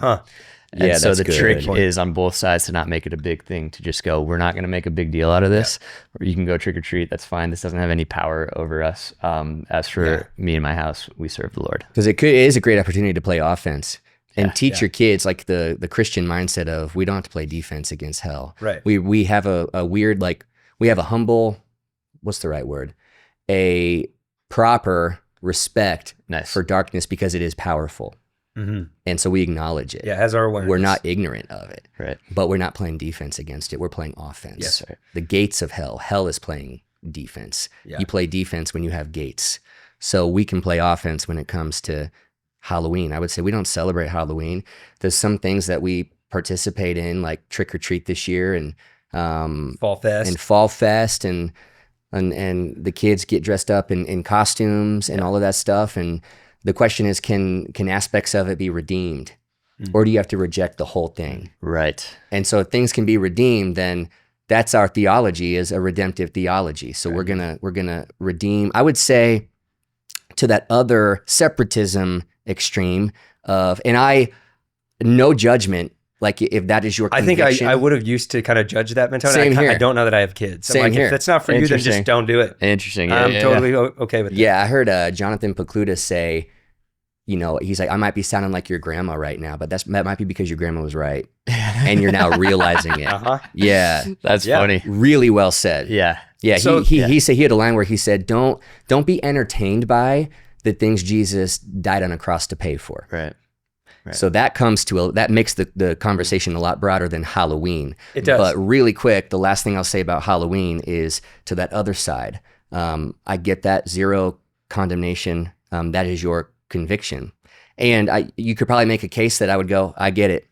And so the trick is on both sides to not make it a big thing, to just go, we're not going to make a big deal out of this. Or you can go trick or treat. That's fine. This doesn't have any power over us. As for me and my house, we serve the Lord. Because it is a great opportunity to play offense and teach your kids like the Christian mindset of, we don't have to play defense against hell. Right. We have a weird, like, we have a humble, what's the right word? proper respect Nice. for darkness because it is powerful. And so we acknowledge it. Yeah, as our awareness. We're not ignorant of it, Right. but we're not playing defense against it. We're playing offense. Yes. Right. The gates of hell is playing defense. Yeah. You play defense when you have gates. So we can play offense when it comes to Halloween. I would say we don't celebrate Halloween. There's some things that we participate in, like Trick or Treat this year and Fall Fest. and Fall Fest and the kids get dressed up in costumes and all of that stuff. And the question is, can aspects of it be redeemed? Or do you have to reject the whole thing? Right. And so if things can be redeemed, then that's our theology, is a redemptive theology. So we're gonna redeem. I would say to that other separatism extreme of, and no judgment. Like if that is your I think conviction. I would have used to kind of judge that mentality. Same here. I don't know that I have kids. So Same like, here. if that's not for you, then Interesting. just don't do it. Interesting. Yeah, I'm yeah, totally okay with that. Yeah, I heard Jonathan Pokluda say, he's like, I might be sounding like your grandma right now, but that might be because your grandma was right, and you're now realizing it. Uh-huh. Yeah, That's Yeah. funny. really well said. Yeah. Yeah, So- he said, he had a line where he said, don't be entertained by the things Jesus died on a cross to pay for. Right. Right. So that that makes the conversation a lot broader than Halloween. It does. But really quick, the last thing I'll say about Halloween is to that other side. I get that, zero condemnation. That is your conviction. And you could probably make a case that I would go, I get it.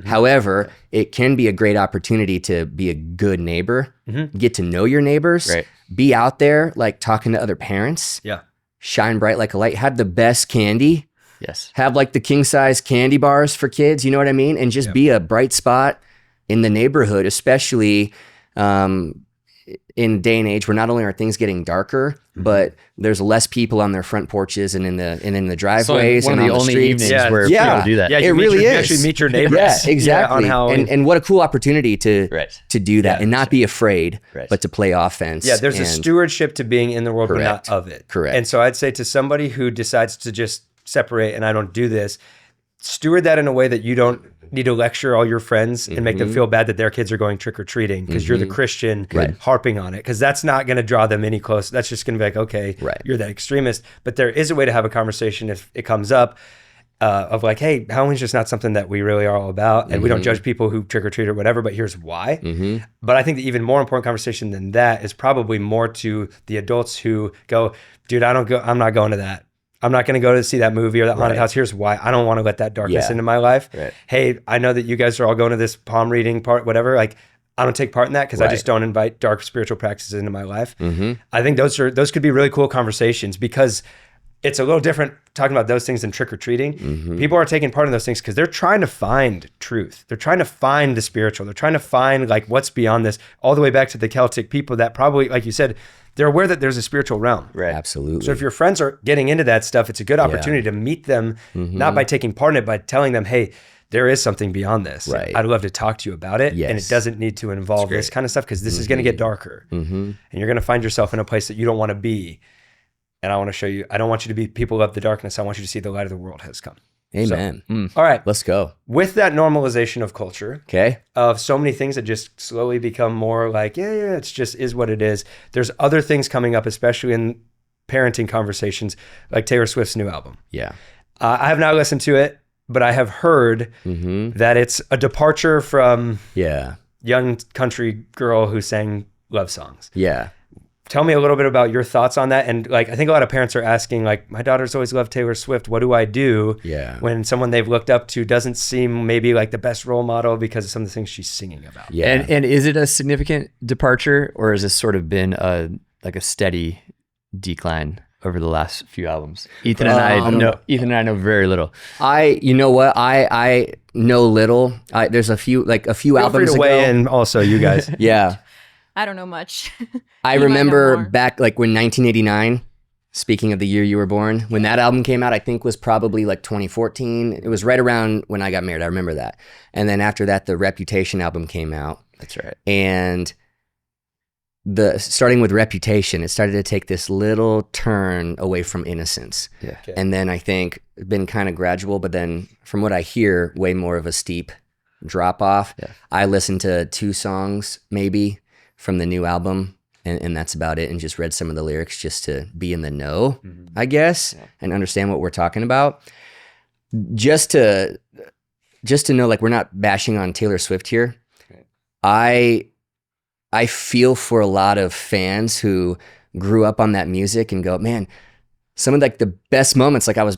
However, it can be a great opportunity to be a good neighbor, get to know your neighbors, Right. be out there like talking to other parents, Yeah. shine bright like a light, have the best candy, Yes. have like the king size candy bars for kids, you know what I mean? And just be a bright spot in the neighborhood, especially in day and age where not only are things getting darker, but there's less people on their front porches and in the driveways one and of the on only streets. evenings Yeah. where Yeah. people do that. Yeah, It you really you is. actually meet your neighbors. Yeah, exactly. on how and what a cool opportunity to Right. do that Yeah. and not be afraid, Right. but to play offense. Yeah, there's a and- stewardship to being in the world, Correct. but not of it. Correct. And so I'd say to somebody who decides to just separate and I don't do this, steward that in a way that you don't need to lecture all your friends and make them feel bad that their kids are going trick-or-treating because you're the Christian harping on it, because that's not going to draw them any closer. That's just going to be like, okay, Right. you're that extremist. But there is a way to have a conversation if it comes up of like, hey, Halloween's just not something that we really are all about, and we don't judge people who trick-or-treat or whatever, but here's why. But I think the even more important conversation than that is probably more to the adults who go, dude, I'm not going to that. I'm not going to go to see that movie or that haunted house. Here's why. I don't want to let that darkness Yeah. into my life. Right. Hey, I know that you guys are all going to this palm reading part, whatever. Like, I don't take part in that because I just don't invite dark spiritual practices into my life. I think those could be really cool conversations because it's a little different talking about those things than trick-or-treating. People are taking part in those things because they're trying to find truth. They're trying to find the spiritual. They're trying to find like what's beyond this, all the way back to the Celtic people that probably, like you said, they're aware that there's a spiritual realm. Right. Absolutely. So if your friends are getting into that stuff, it's a good opportunity to meet them, not by taking part in it, by telling them, hey, there is something beyond this. Right. I'd love to talk to you about it. And it Yes. doesn't need to involve this kind of stuff because this is going to get darker. And you're going to find yourself in a place that you don't want to be. And I want to show you, I don't want you to be people of the darkness. I want you to see the light of the world has come. Amen. All right. Let's go. With that normalization of culture, Okay. of so many things that just slowly become more like, yeah, it's just is what it is. There's other things coming up, especially in parenting conversations, like Taylor Swift's new album. Yeah. I have not listened to it, but I have heard that it's a departure from Yeah. young country girl who sang love songs. Yeah. Tell me a little bit about your thoughts on that. And like, I think a lot of parents are asking, like, my daughter's always loved Taylor Swift. What do I do Yeah. when someone they've looked up to doesn't seem maybe like the best role model because of some of the things she's singing about? Yeah. And is it a significant departure, or has this sort of been a steady decline over the last few albums? Ethan and I know very little. you know what? I know little. There's a few Feel free albums to ago. weigh in also, you guys. Yeah. I don't know much. I You might know remember more. back like when 1989, speaking of the year you were born, when that album came out, I think was probably like 2014. It was right around when I got married. I remember that. And then after that, the Reputation album came out. That's right. And starting with Reputation, it started to take this little turn away from innocence. Yeah. Okay. And then I think it's been kind of gradual, but then from what I hear, way more of a steep drop off. Yeah. I listened to 2 songs maybe from the new album, and that's about it. And just read some of the lyrics just to be in the know, I guess, and understand what we're talking about. Just to know, like, we're not bashing on Taylor Swift here. I feel for a lot of fans who grew up on that music and go, man, some of like the best moments, like I was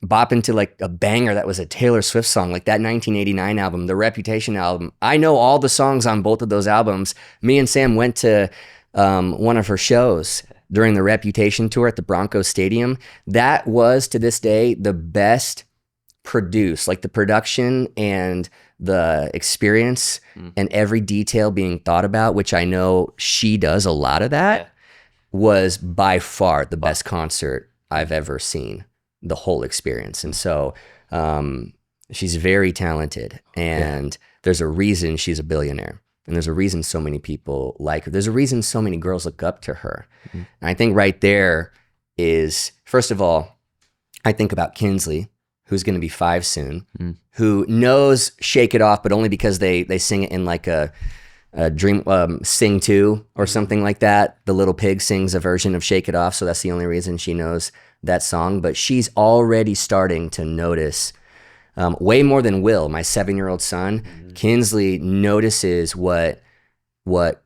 bopping to like a banger that was a Taylor Swift song, like that 1989 album, the Reputation album. I know all the songs on both of those albums. Me and Sam went to one of her shows during the Reputation tour at the Broncos Stadium. That was, to this day, the best produced, like the production and the experience and every detail being thought about, which I know she does a lot of that, was by far the best concert I've ever seen, the whole experience. And so she's very talented, and there's a reason she's a billionaire, and there's a reason so many people like her. There's a reason so many girls look up to her. And I think right there is, first of all, I think about Kinsley, who's going to be 5 soon, who knows Shake It Off, but only because they sing it in like a dream sing to or something like that. The Little Pig sings a version of Shake It Off, so that's the only reason she knows that song. But she's already starting to notice way more than Will, my 7-year-old son. Kinsley notices what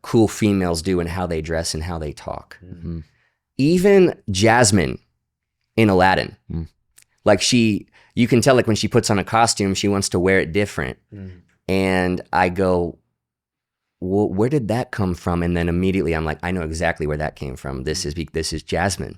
cool females do and how they dress and how they talk. Even Jasmine in Aladdin, like you can tell, like, when she puts on a costume, she wants to wear it different. And I go, well, where did that come from? And then immediately I'm like, I know exactly where that came from. This is Jasmine,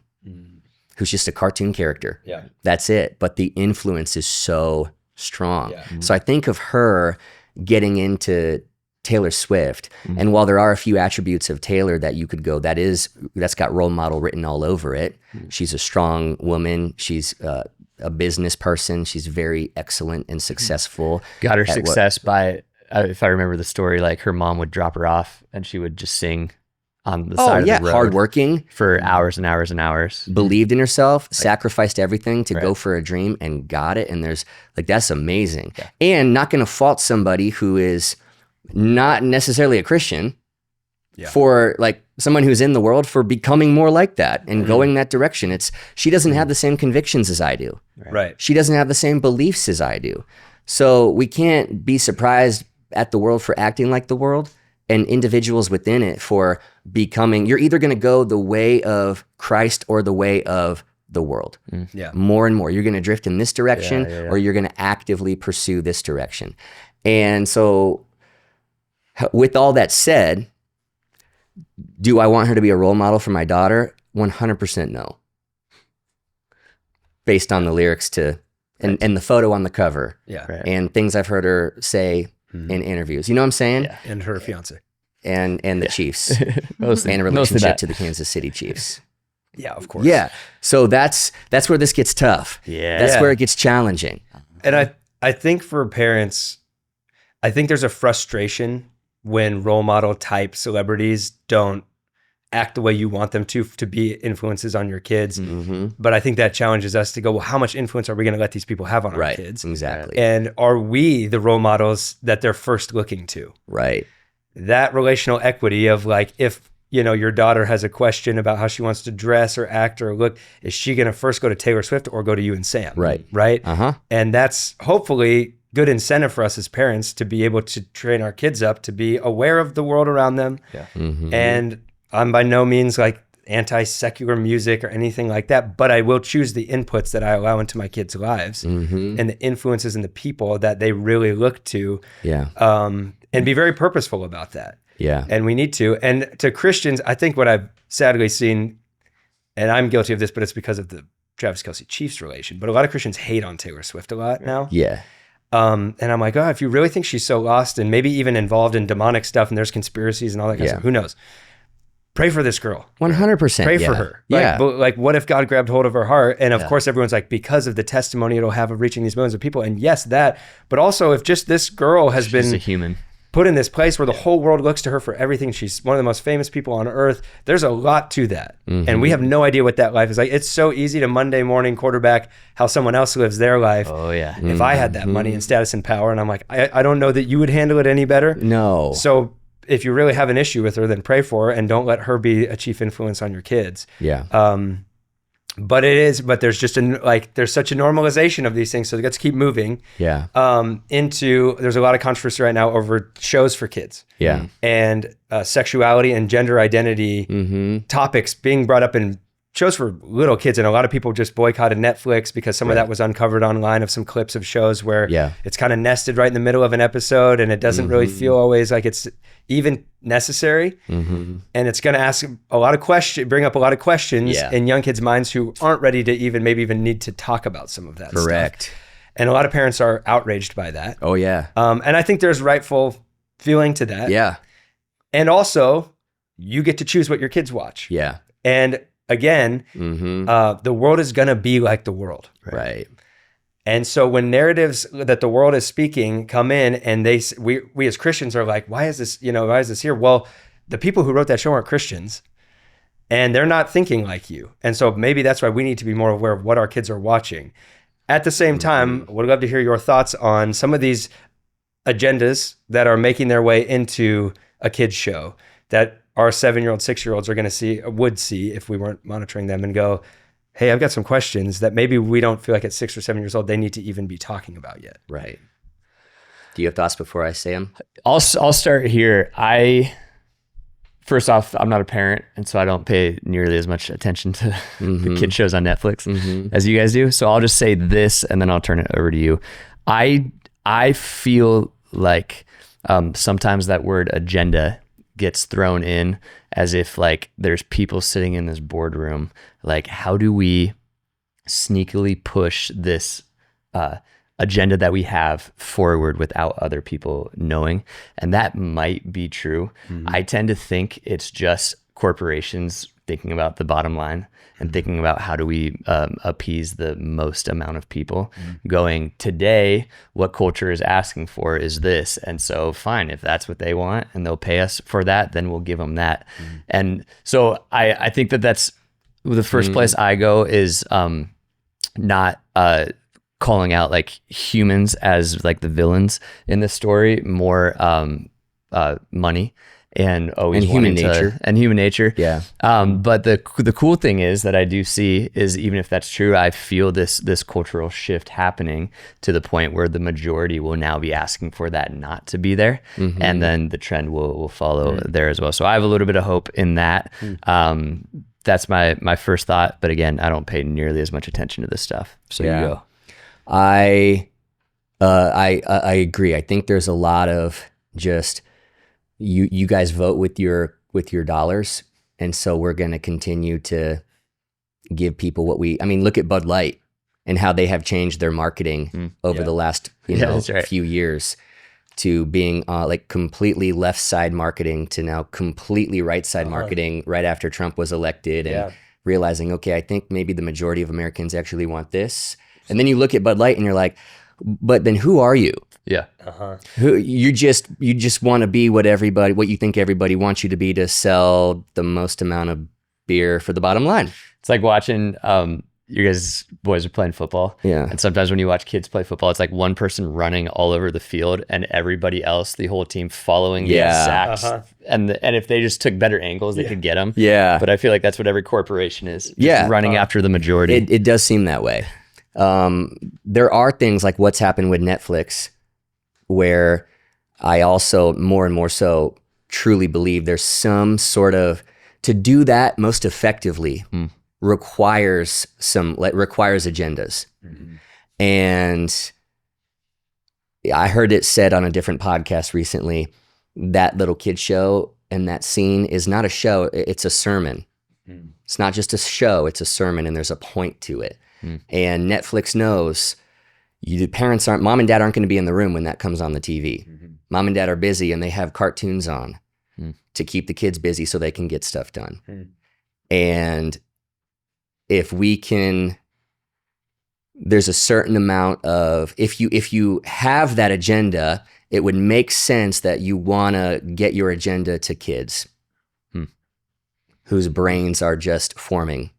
who's just a cartoon character. Yeah. That's it. But the influence is so strong. So I think of her getting into Taylor Swift. And while there are a few attributes of Taylor that you could go, that's got role model written all over it. She's a strong woman. She's a business person. She's very excellent and successful. Got her success by, if I remember the story, like her mom would drop her off and she would just sing on the side of the road. Hardworking for hours and hours and hours. Believed in herself, sacrificed everything to go for a dream and got it. And there's like, that's amazing. And not going to fault somebody who is not necessarily a Christian for like someone who's in the world for becoming more like that and going that direction. She doesn't have the same convictions as I do. Right. She doesn't have the same beliefs as I do. So we can't be surprised at the world for acting like the world, and individuals within it for becoming. You're either going to go the way of Christ or the way of the world. More and more. You're going to drift in this direction or you're going to actively pursue this direction. And so with all that said, do I want her to be a role model for my daughter? 100% no. Based on the lyrics and the photo on the cover and things I've heard her say in interviews. You know what I'm saying? And her fiance. And the Chiefs. Mostly, and a relationship to the Kansas City Chiefs. Yeah, of course. Yeah. So that's where this gets tough. That's where it gets challenging. And I think for parents, I think there's a frustration when role model type celebrities don't act the way you want them to be influences on your kids. But I think that challenges us to go, well, how much influence are we going to let these people have on our kids? Exactly. And are we the role models that they're first looking to? Right. That relational equity of like, if your daughter has a question about how she wants to dress or act or look, is she going to first go to Taylor Swift or go to you and Sam? Right. Right. And that's hopefully good incentive for us as parents to be able to train our kids up to be aware of the world around them. And I'm by no means like anti-secular music or anything like that, but I will choose the inputs that I allow into my kids' lives and the influences and the people that they really look to, and be very purposeful about that. And we need to. And to Christians, I think what I've sadly seen, and I'm guilty of this, but it's because of the Travis Kelce Chiefs relation, but a lot of Christians hate on Taylor Swift a lot now. And I'm like, if you really think she's so lost and maybe even involved in demonic stuff and there's conspiracies and all that kind of stuff, who knows? Pray for this girl. 100%. Pray for her. Like, what if God grabbed hold of her heart? And of course, everyone's like, because of the testimony it'll have of reaching these millions of people. And yes, that, but also if just this girl has been a human put in this place where the whole world looks to her for everything. She's one of the most famous people on earth. There's a lot to that. And we have no idea what that life is like. It's so easy to Monday morning quarterback how someone else lives their life. If I had that money and status and power, and I'm like, I don't know that you would handle it any better. No. So if you really have an issue with her, then pray for her and don't let her be a chief influence on your kids. Yeah. But there's just there's such a normalization of these things. So let's keep moving. Yeah. There's a lot of controversy right now over shows for kids. Yeah. And sexuality and gender identity topics being brought up in shows for little kids. And a lot of people just boycotted Netflix because some of that was uncovered online of some clips of shows where it's kind of nested right in the middle of an episode and it doesn't really feel always like it's even necessary. And it's going to bring up a lot of questions in young kids' minds who aren't ready to maybe even need to talk about some of that stuff. And a lot of parents are outraged by that. Oh yeah. And I think there's rightful feeling to that. Yeah. And also you get to choose what your kids watch. Yeah. And again, the world is going to be like the world. Right. And so when narratives that the world is speaking come in and we as Christians are like, why is this here? Well, the people who wrote that show aren't Christians and they're not thinking like you. And so maybe that's why we need to be more aware of what our kids are watching. At the same time, would love to hear your thoughts on some of these agendas that are making their way into a kid's show that our 7-year-old, 6-year-olds would see if we weren't monitoring them and go, hey, I've got some questions that maybe we don't feel like at 6 or 7 years old they need to even be talking about yet. Right. Do you have thoughts before I say them? I'll start here. First off, I'm not a parent, and so I don't pay nearly as much attention to the kid shows on Netflix as you guys do. So I'll just say this, and then I'll turn it over to you. I feel like sometimes that word agenda gets thrown in as if like there's people sitting in this boardroom, like how do we sneakily push this agenda that we have forward without other people knowing? And that might be true. I tend to think it's just corporations thinking about the bottom line and thinking about how do we appease the most amount of people, going, today, what culture is asking for is this. And so fine, if that's what they want and they'll pay us for that, then we'll give them that. And so I think that's the first place I go is not calling out like humans as like the villains in this story, more money and always human nature. And human nature. Yeah. But the cool thing is that I do see is, even if that's true, I feel this cultural shift happening to the point where the majority will now be asking for that not to be there. And then the trend will follow there as well. So I have a little bit of hope in that. That's my first thought. But again, I don't pay nearly as much attention to this stuff. So you go. I agree. I think there's a lot of just you guys vote with your dollars, and so we're going to continue to give people what look at Bud Light and how they have changed their marketing over the last few years to being like completely left side marketing to now completely right side marketing right after Trump was elected, and realizing, okay, I think maybe the majority of Americans actually want this. And then you look at Bud Light and you're like, but then who are you? Yeah. Who you just want to be what you think everybody wants you to be to sell the most amount of beer for the bottom line. It's like watching you guys boys are playing football. Yeah. And sometimes when you watch kids play football, it's like one person running all over the field and everybody else, the whole team following the exact and if they just took better angles, they could get them. Yeah. But I feel like that's what every corporation is. Just running after the majority. It does seem that way. There are things like what's happened with Netflix, where I also more and more so truly believe there's some sort of, to do that most effectively requires agendas. And I heard it said on a different podcast recently, that little kid show and that scene is not a show, it's a sermon. It's not just a show, it's a sermon, and there's a point to it. And Netflix knows mom and dad aren't going to be in the room when that comes on the TV. Mom and dad are busy and they have cartoons on to keep the kids busy so they can get stuff done. And if we can, there's a certain amount of, if you have that agenda, it would make sense that you want to get your agenda to kids whose brains are just forming.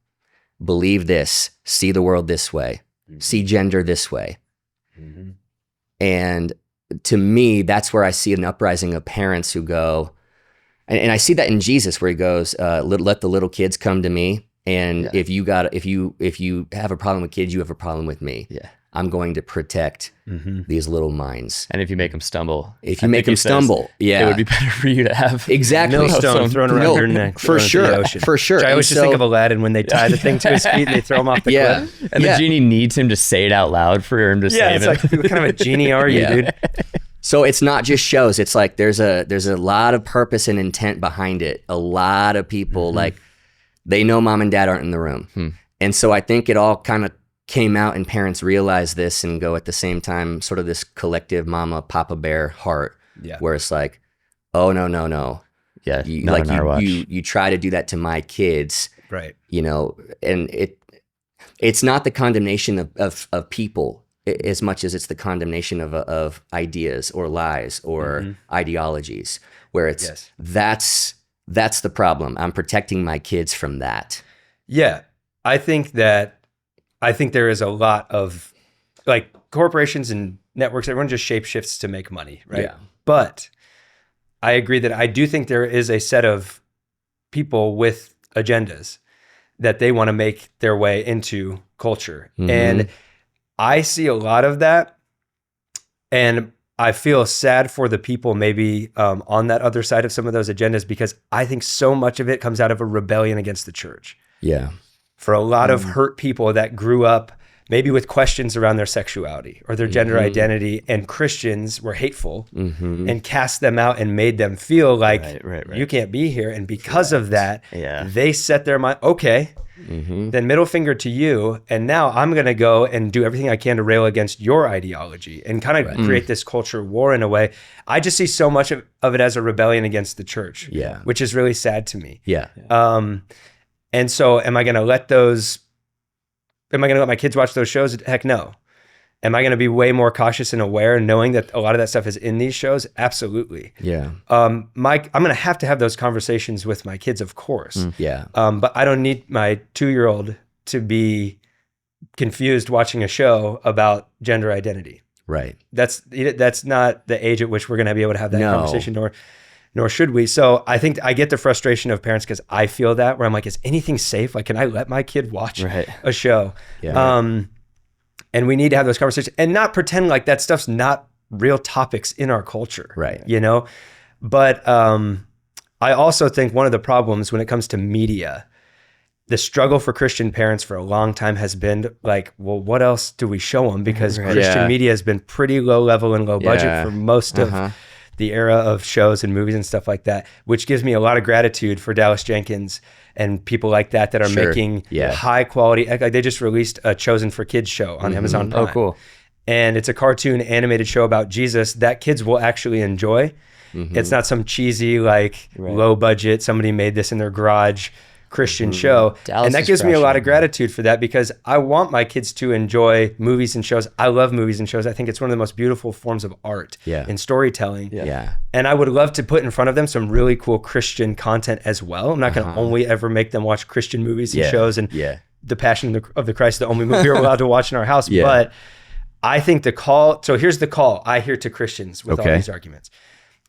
Believe this, see the world this way, see gender this way. And to me, that's where I see an uprising of parents who go, and I see that in Jesus where he goes, let the little kids come to me. And if you have a problem with kids, you have a problem with me. Yeah. I'm going to protect these little minds. And if you make them stumble, If you make them stumble, it would be better for you to have exactly millstone thrown around your neck. For sure. For sure. I always And just think of Aladdin when they tie the thing to his feet and they throw him off the cliff. and the genie needs him to say it out loud for him to Yeah, save it's him. like, what kind of a genie are you, dude? So it's not just shows. It's like there's a lot of purpose and intent behind it. A lot of people like they know mom and dad aren't in the room. And so I think it all kind of came out and parents realize this and go at the same time, sort of this collective mama, papa bear heart where it's like, oh, no. Yeah. You try to do that to my kids. Right. You know, and it's not the condemnation of people as much as it's the condemnation of ideas or lies or ideologies where it's that's the problem. I'm protecting my kids from that. Yeah. I think there is a lot of like corporations and networks, everyone just shapeshifts to make money, right? Yeah. But I agree that I do think there is a set of people with agendas that they want to make their way into culture. And I see a lot of that. And I feel sad for the people maybe on that other side of some of those agendas, because I think so much of it comes out of a rebellion against the church. Yeah. For a lot of hurt people that grew up maybe with questions around their sexuality or their gender identity, and Christians were hateful and cast them out and made them feel like you can't be here. And because of that, they set their mind, okay, then middle finger to you. And now I'm going to go and do everything I can to rail against your ideology and kind of create this culture war in a way. I just see so much of it as a rebellion against the church, which is really sad to me. Yeah. And so am I going to let my kids watch those shows? Heck no. Am I going to be way more cautious and aware, knowing that a lot of that stuff is in these shows? Absolutely. Yeah. I'm going to have those conversations with my kids, of course. Yeah. But I don't need my 2-year-old to be confused watching a show about gender identity. Right. That's not the age at which we're going to be able to have that conversation, nor should we. So I think I get the frustration of parents because I feel that, where I'm like, is anything safe? Like, can I let my kid watch a show? Yeah. And we need to have those conversations and not pretend like that stuff's not real topics in our culture. Right. You know? But I also think one of the problems when it comes to media, the struggle for Christian parents for a long time has been like, well, what else do we show them? Because Christian media has been pretty low level and low budget for most of the era of shows and movies and stuff like that, which gives me a lot of gratitude for Dallas Jenkins and people like that are making high quality. Like they just released a Chosen for Kids show on Amazon Prime. Oh, cool. And it's a cartoon animated show about Jesus that kids will actually enjoy. It's not some cheesy, like low budget, somebody made this in their garage Christian show. Dallas and that gives me a lot of gratitude for that, because I want my kids to enjoy movies and shows. I love movies and shows. I think it's one of the most beautiful forms of art and storytelling. And I would love to put in front of them some really cool Christian content as well. I'm not going to only ever make them watch Christian movies and shows and The Passion of the Christ, the only movie we're allowed to watch in our house. But I think the call, so here's the call I hear to Christians with all these arguments.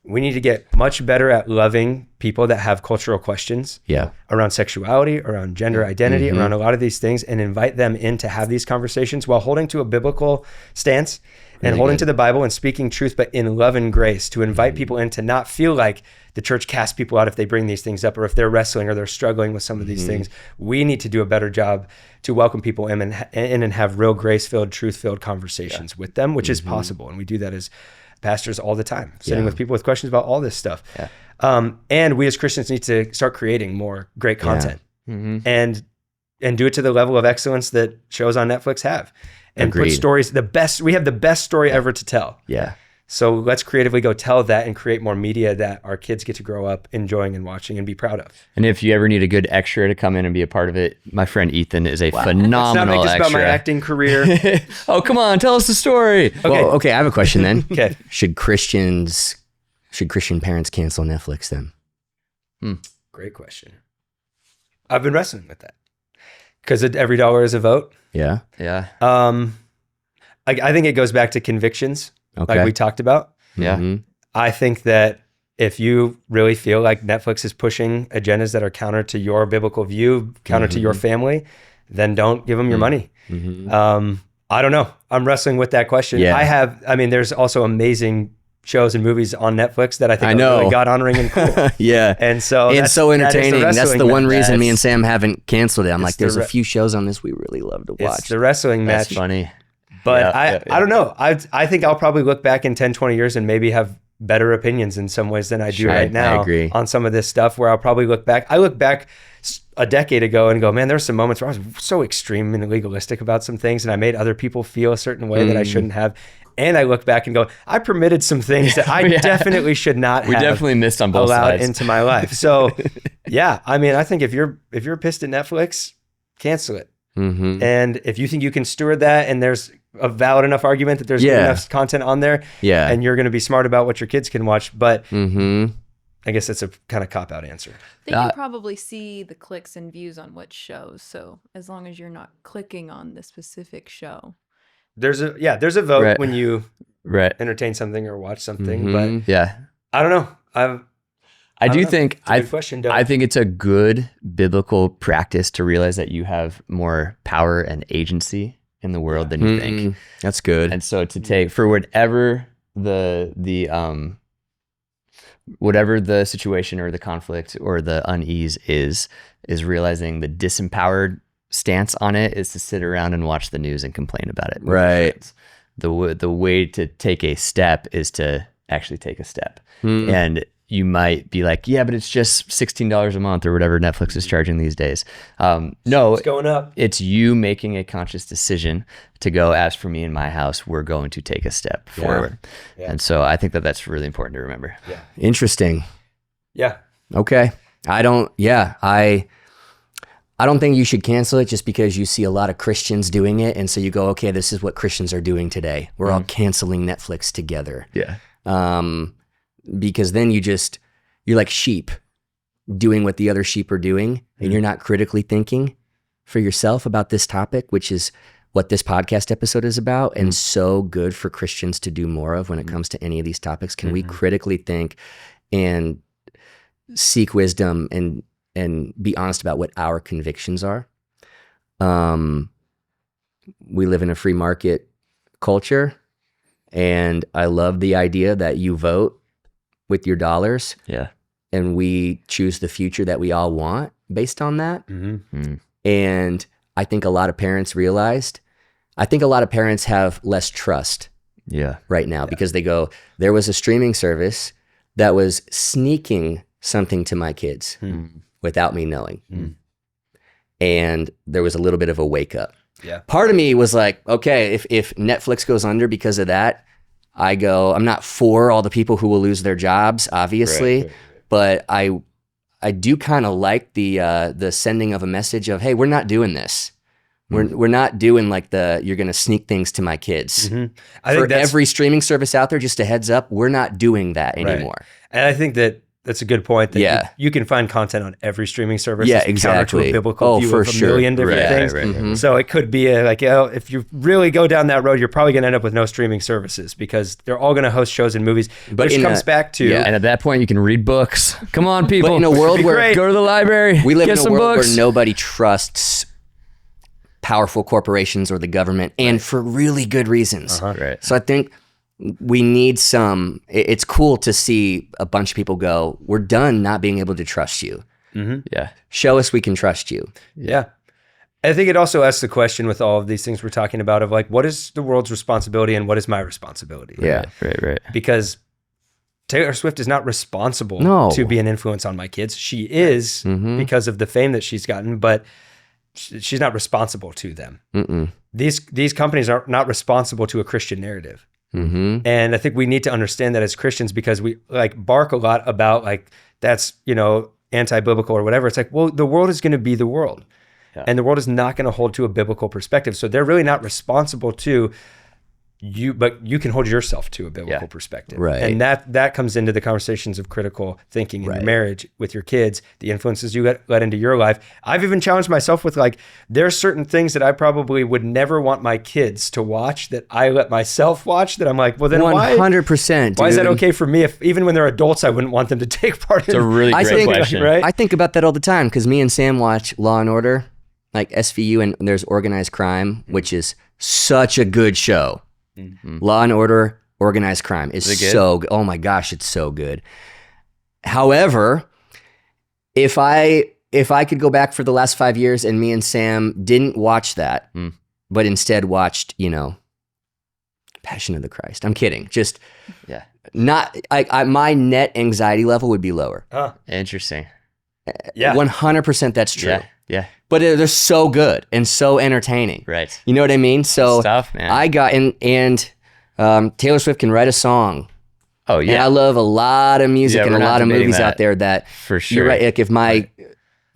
We need to get much better at loving people that have cultural questions around sexuality, around gender identity, around a lot of these things, and invite them in to have these conversations while holding to a biblical stance and holding to the Bible and speaking truth, but in love and grace, to invite people in to not feel like the church casts people out if they bring these things up or if they're wrestling or they're struggling with some of these things. We need to do a better job to welcome people in and have real grace-filled, truth-filled conversations with them, which is possible. And we do that as pastors all the time, sitting with people with questions about all this stuff. And we as Christians need to start creating more great content and do it to the level of excellence that shows on Netflix have, and put stories, we have the best story ever to tell. So let's creatively go tell that and create more media that our kids get to grow up enjoying and watching and be proud of. And if you ever need a good extra to come in and be a part of it, my friend Ethan is a phenomenal Let's not make this extra. about my acting career. Oh, come on, tell us the story. Well, okay, I have a question then. Okay. Should Christian parents cancel Netflix then? Great question. I've been wrestling with that because every dollar is a vote. Yeah. I think it goes back to convictions. Okay. Like we talked about. Yeah. I think that if you really feel like Netflix is pushing agendas that are counter to your biblical view, counter to your family, then don't give them your money. I don't know. I'm wrestling with that question. Yeah. There's also amazing shows and movies on Netflix that I think are really God honoring and cool. Yeah. And so it's so entertaining. That's the one reason me and Sam. Sam haven't canceled it. I'm like, there's a few shows on this we really love to watch. It's the wrestling match. That's funny. But I don't know. I think I'll probably look back in 10, 20 years and maybe have better opinions in some ways than I do right now I agree. on some of this stuff, where I'll probably look back. I look back a decade ago and go, man, there's some moments where I was so extreme and legalistic about some things, and I made other people feel a certain way that I shouldn't have. And I look back and go, I permitted some things that I definitely should not have. We definitely missed on both allowed sides into my life. So yeah, I think if you're pissed at Netflix, cancel it. And if you think you can steward that, and there's a valid enough argument that there's good enough content on there, and you're going to be smart about what your kids can watch, but I guess that's a kind of cop-out answer. They can probably see the clicks and views on what shows. So as long as you're not clicking on the specific show. There's a vote when you entertain something or watch something, but I don't know. I do think question, Doug. I think it's a good biblical practice to realize that you have more power and agency in the world than you think. That's good. And so to take for whatever the whatever the situation or the conflict or the unease is realizing the disempowered stance on it is to sit around and watch the news and complain about it. Right. The way to take a step is to actually take a step. And you might be like, yeah, but it's just $16 a month or whatever Netflix is charging these days. No, It's going up. It's you making a conscious decision to go, as for me and my house, we're going to take a step forward. And so I think that that's really important to remember. Yeah. Interesting. Yeah. Okay. I don't think you should cancel it just because you see a lot of Christians doing it. And so you go, okay, this is what Christians are doing today. We're all canceling Netflix together. Yeah. Because then you're like sheep doing what the other sheep are doing, and you're not critically thinking for yourself about this topic, which is what this podcast episode is about, and so good for Christians to do more of when it comes to any of these topics. Can we critically think and seek wisdom and be honest about what our convictions are? We live in a free market culture, and I love the idea that you vote with your dollars, and we choose the future that we all want based on that. And I think a lot of parents have less trust right now because they go, there was a streaming service that was sneaking something to my kids without me knowing. And there was a little bit of a wake up. Yeah. Part of me was like, okay, if Netflix goes under because of that, I'm not for all the people who will lose their jobs, obviously, but I do kind of like the sending of a message of, hey, we're not doing this. We're not doing like you're going to sneak things to my kids. I think every streaming service out there, just a heads up, we're not doing that anymore. And I think that's a good point. That you can find content on every streaming service. Yeah, that's counter to exactly. a biblical view for of a sure. million different things. So it could be if you really go down that road, you're probably going to end up with no streaming services because they're all going to host shows and movies. But it comes back to and at that point you can read books. Come on, people! But in a world where go to the library, we live get in a some world books. where nobody trusts powerful corporations or the government, and for really good reasons. Right. So I think we need it's cool to see a bunch of people go, we're done not being able to trust you. Yeah. Show us we can trust you. Yeah. I think it also asks the question with all of these things we're talking about of like, what is the world's responsibility and what is my responsibility? Yeah. Right. Because Taylor Swift is not responsible to be an influence on my kids. She is because of the fame that she's gotten, but she's not responsible to them. These companies are not responsible to a Christian narrative. And I think we need to understand that as Christians, because we like bark a lot about like, that's, anti-biblical or whatever. It's like, well, the world is going to be the world. And the world is not going to hold to a biblical perspective. So they're really not responsible to but you can hold yourself to a biblical perspective. Right. And that comes into the conversations of critical thinking in your marriage with your kids, the influences you let into your life. I've even challenged myself with like, there's certain things that I probably would never want my kids to watch that I let myself watch, that I'm like, well then 100%. why is that okay for me if even when they're adults, I wouldn't want them to take part in it? It's a really great question. Right? I think about that all the time because me and Sam watch Law and Order, like SVU, and there's Organized Crime, which is such a good show. Law and Order, Organized Crime is so good. Oh my gosh, it's so good. However, if I could go back for the last 5 years and me and Sam didn't watch that, but instead watched, Passion of the Christ. I'm kidding. Just not. My net anxiety level would be lower. Interesting. Yeah. 100% that's true. Yeah. But they're so good and so entertaining. Right. You know what I mean? So Stuff, man. I got and Taylor Swift can write a song. Oh yeah. And I love a lot of music and a we're not lot of debating movies that. out there that For sure. You're right. Like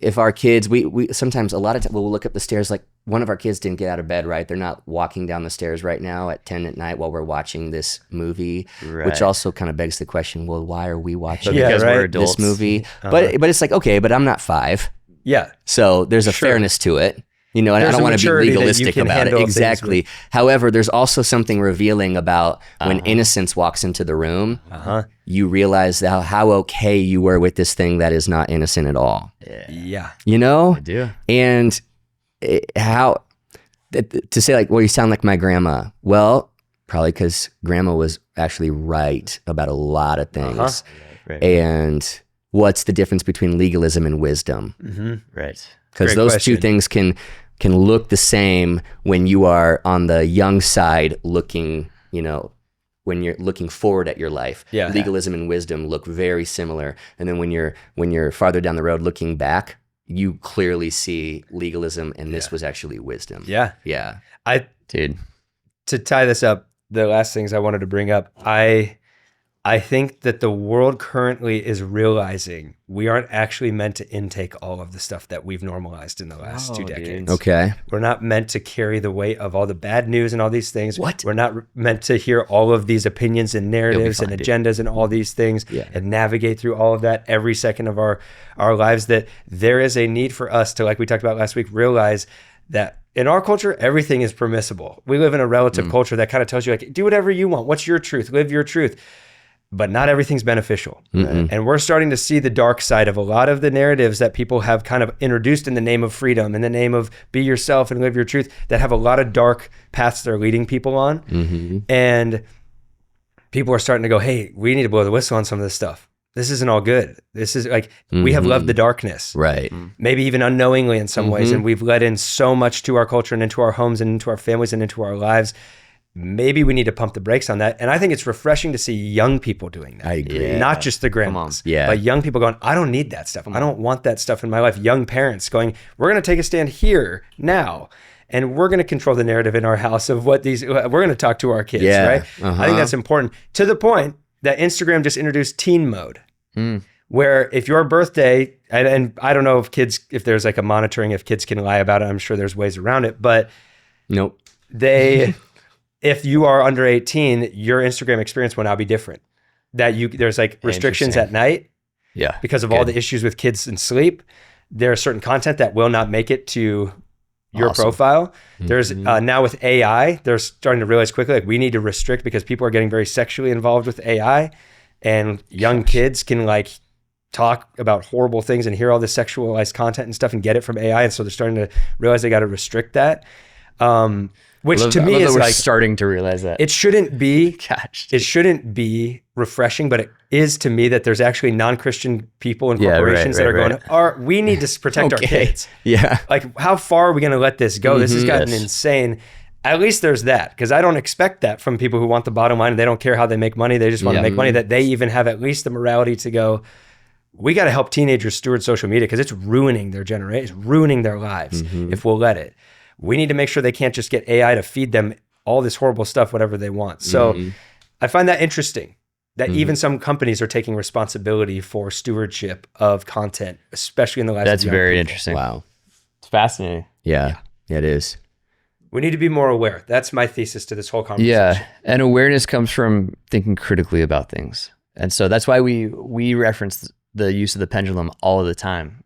if our kids, we sometimes a lot of times we'll look up the stairs. Like one of our kids didn't get out of bed right. They're not walking down the stairs right now at 10 at night while we're watching this movie, which also kind of begs the question: well, why are we watching because we're adults. this movie? But it's like, okay, but I'm not 5. Yeah. So there's a fairness to it, and I There's don't a want to be maturity that you legalistic can about it. handle things Exactly. However, there's also something revealing about when innocence walks into the room. You realize how okay you were with this thing that is not innocent at all. Yeah. I do. And how to say like, well, you sound like my grandma. Well, probably because grandma was actually right about a lot of things. Right. And what's the difference between legalism and wisdom? Right. Because Great those question. two things can look the same when you are on the young side looking, when you're looking forward at your life. Yeah. Legalism and wisdom look very similar. And then when you're farther down the road looking back, you clearly see legalism and this was actually wisdom. Yeah. Yeah. Dude. To tie this up, the last things I wanted to bring up, I think that the world currently is realizing we aren't actually meant to intake all of the stuff that we've normalized in the last 2 decades. Okay. We're not meant to carry the weight of all the bad news and all these things. What? We're not meant to hear all of these opinions and narratives and agendas and all these things and navigate through all of that every second of our lives. That there is a need for us to, like we talked about last week, realize that in our culture, everything is permissible. We live in a relative culture that kind of tells you, like, do whatever you want. What's your truth? Live your truth. But not everything's beneficial. And we're starting to see the dark side of a lot of the narratives that people have kind of introduced in the name of freedom, in the name of be yourself and live your truth, that have a lot of dark paths they're leading people on. And people are starting to go, hey, we need to blow the whistle on some of this stuff. This isn't all good. This is like, we have loved the darkness. Right. Maybe even unknowingly in some ways. And we've let in so much to our culture and into our homes and into our families and into our lives. Maybe we need to pump the brakes on that. And I think it's refreshing to see young people doing that. I agree. Not just the grandmas. Yeah. But young people going, I don't need that stuff. I don't want that stuff in my life. Young parents going, we're going to take a stand here now. And we're going to control the narrative in our house of what we're going to talk to our kids, right? I think that's important. To the point that Instagram just introduced teen mode, where if your birthday, and I don't know if there's like a monitoring, if kids can lie about it, I'm sure there's ways around it, but Nope. if you are under 18, your Instagram experience will now be different. There's like restrictions at night because of all the issues with kids and sleep. There's certain content that will not make it to your profile. There's now with AI, they're starting to realize quickly, like, we need to restrict because people are getting very sexually involved with AI, and young kids can like talk about horrible things and hear all this sexualized content and stuff and get it from AI. And so they're starting to realize they got to restrict that. Which to me is we're like starting to realize that it shouldn't be. Gosh, it shouldn't be refreshing, but it is to me that there's actually non-Christian people and corporations that are going, we need to protect our kids. Yeah. Like, how far are we going to let this go? This has gotten insane. At least there's that, because I don't expect that from people who want the bottom line and they don't care how they make money. They just want to make money, that they even have at least the morality to go, we got to help teenagers steward social media because it's ruining their generation, it's ruining their lives if we'll let it. We need to make sure they can't just get AI to feed them all this horrible stuff, whatever they want. So I find that interesting that even some companies are taking responsibility for stewardship of content, especially in the lives of young very people. interesting. Wow. It's fascinating. Yeah. It is. We need to be more aware. That's my thesis to this whole conversation. Yeah, and awareness comes from thinking critically about things, and so that's why we reference the use of the pendulum all the time.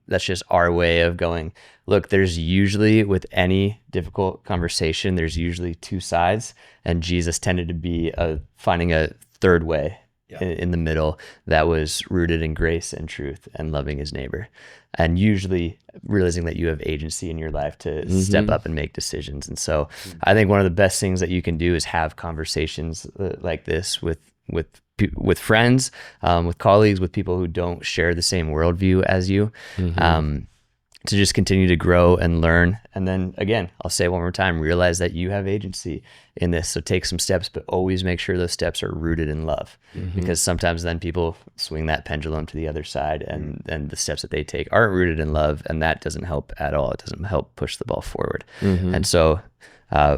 That's just our way of going, look, there's usually, with any difficult conversation, there's usually two sides, and Jesus tended to be finding a third way in the middle that was rooted in grace and truth and loving his neighbor, and usually realizing that you have agency in your life to step up and make decisions. And so I think one of the best things that you can do is have conversations like this with friends, with colleagues, with people who don't share the same worldview as you, to just continue to grow and learn. And then again, I'll say it one more time, realize that you have agency in this. So take some steps, but always make sure those steps are rooted in love, because sometimes then people swing that pendulum to the other side, and the steps that they take aren't rooted in love, and that doesn't help at all. It doesn't help push the ball forward. And so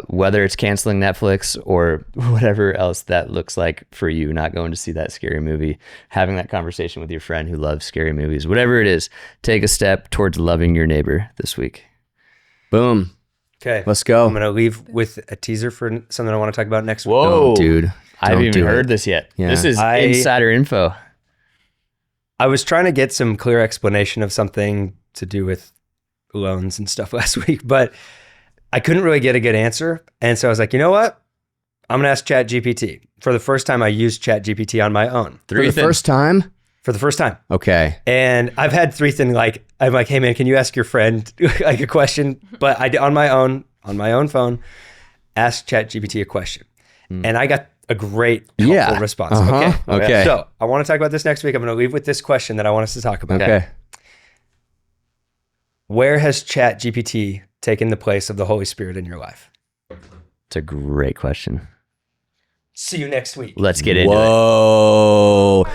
whether it's canceling Netflix or whatever else that looks like for you, not going to see that scary movie, having that conversation with your friend who loves scary movies, whatever it is, take a step towards loving your neighbor this week. Boom. Okay. Let's go. I'm going to leave with a teaser for something I want to talk about next week. Whoa, Dude. I haven't even do heard it. this yet. Yeah. This is insider info. I was trying to get some clear explanation of something to do with loans and stuff last week, but I couldn't really get a good answer. And so I was like, you know what? I'm going to ask ChatGPT. For the first time, I used ChatGPT on my own. For the first time? For the first time. Okay. And I've had Threethan, I'm like, hey man, can you ask your friend like a question? But I did on my own phone, ask ChatGPT a question. And I got a great helpful response. Okay. So I want to talk about this next week. I'm going to leave with this question that I want us to talk about. Okay. Where has ChatGPT taken the place of the Holy Spirit in your life? It's a great question. See you next week. Let's get into it. Whoa.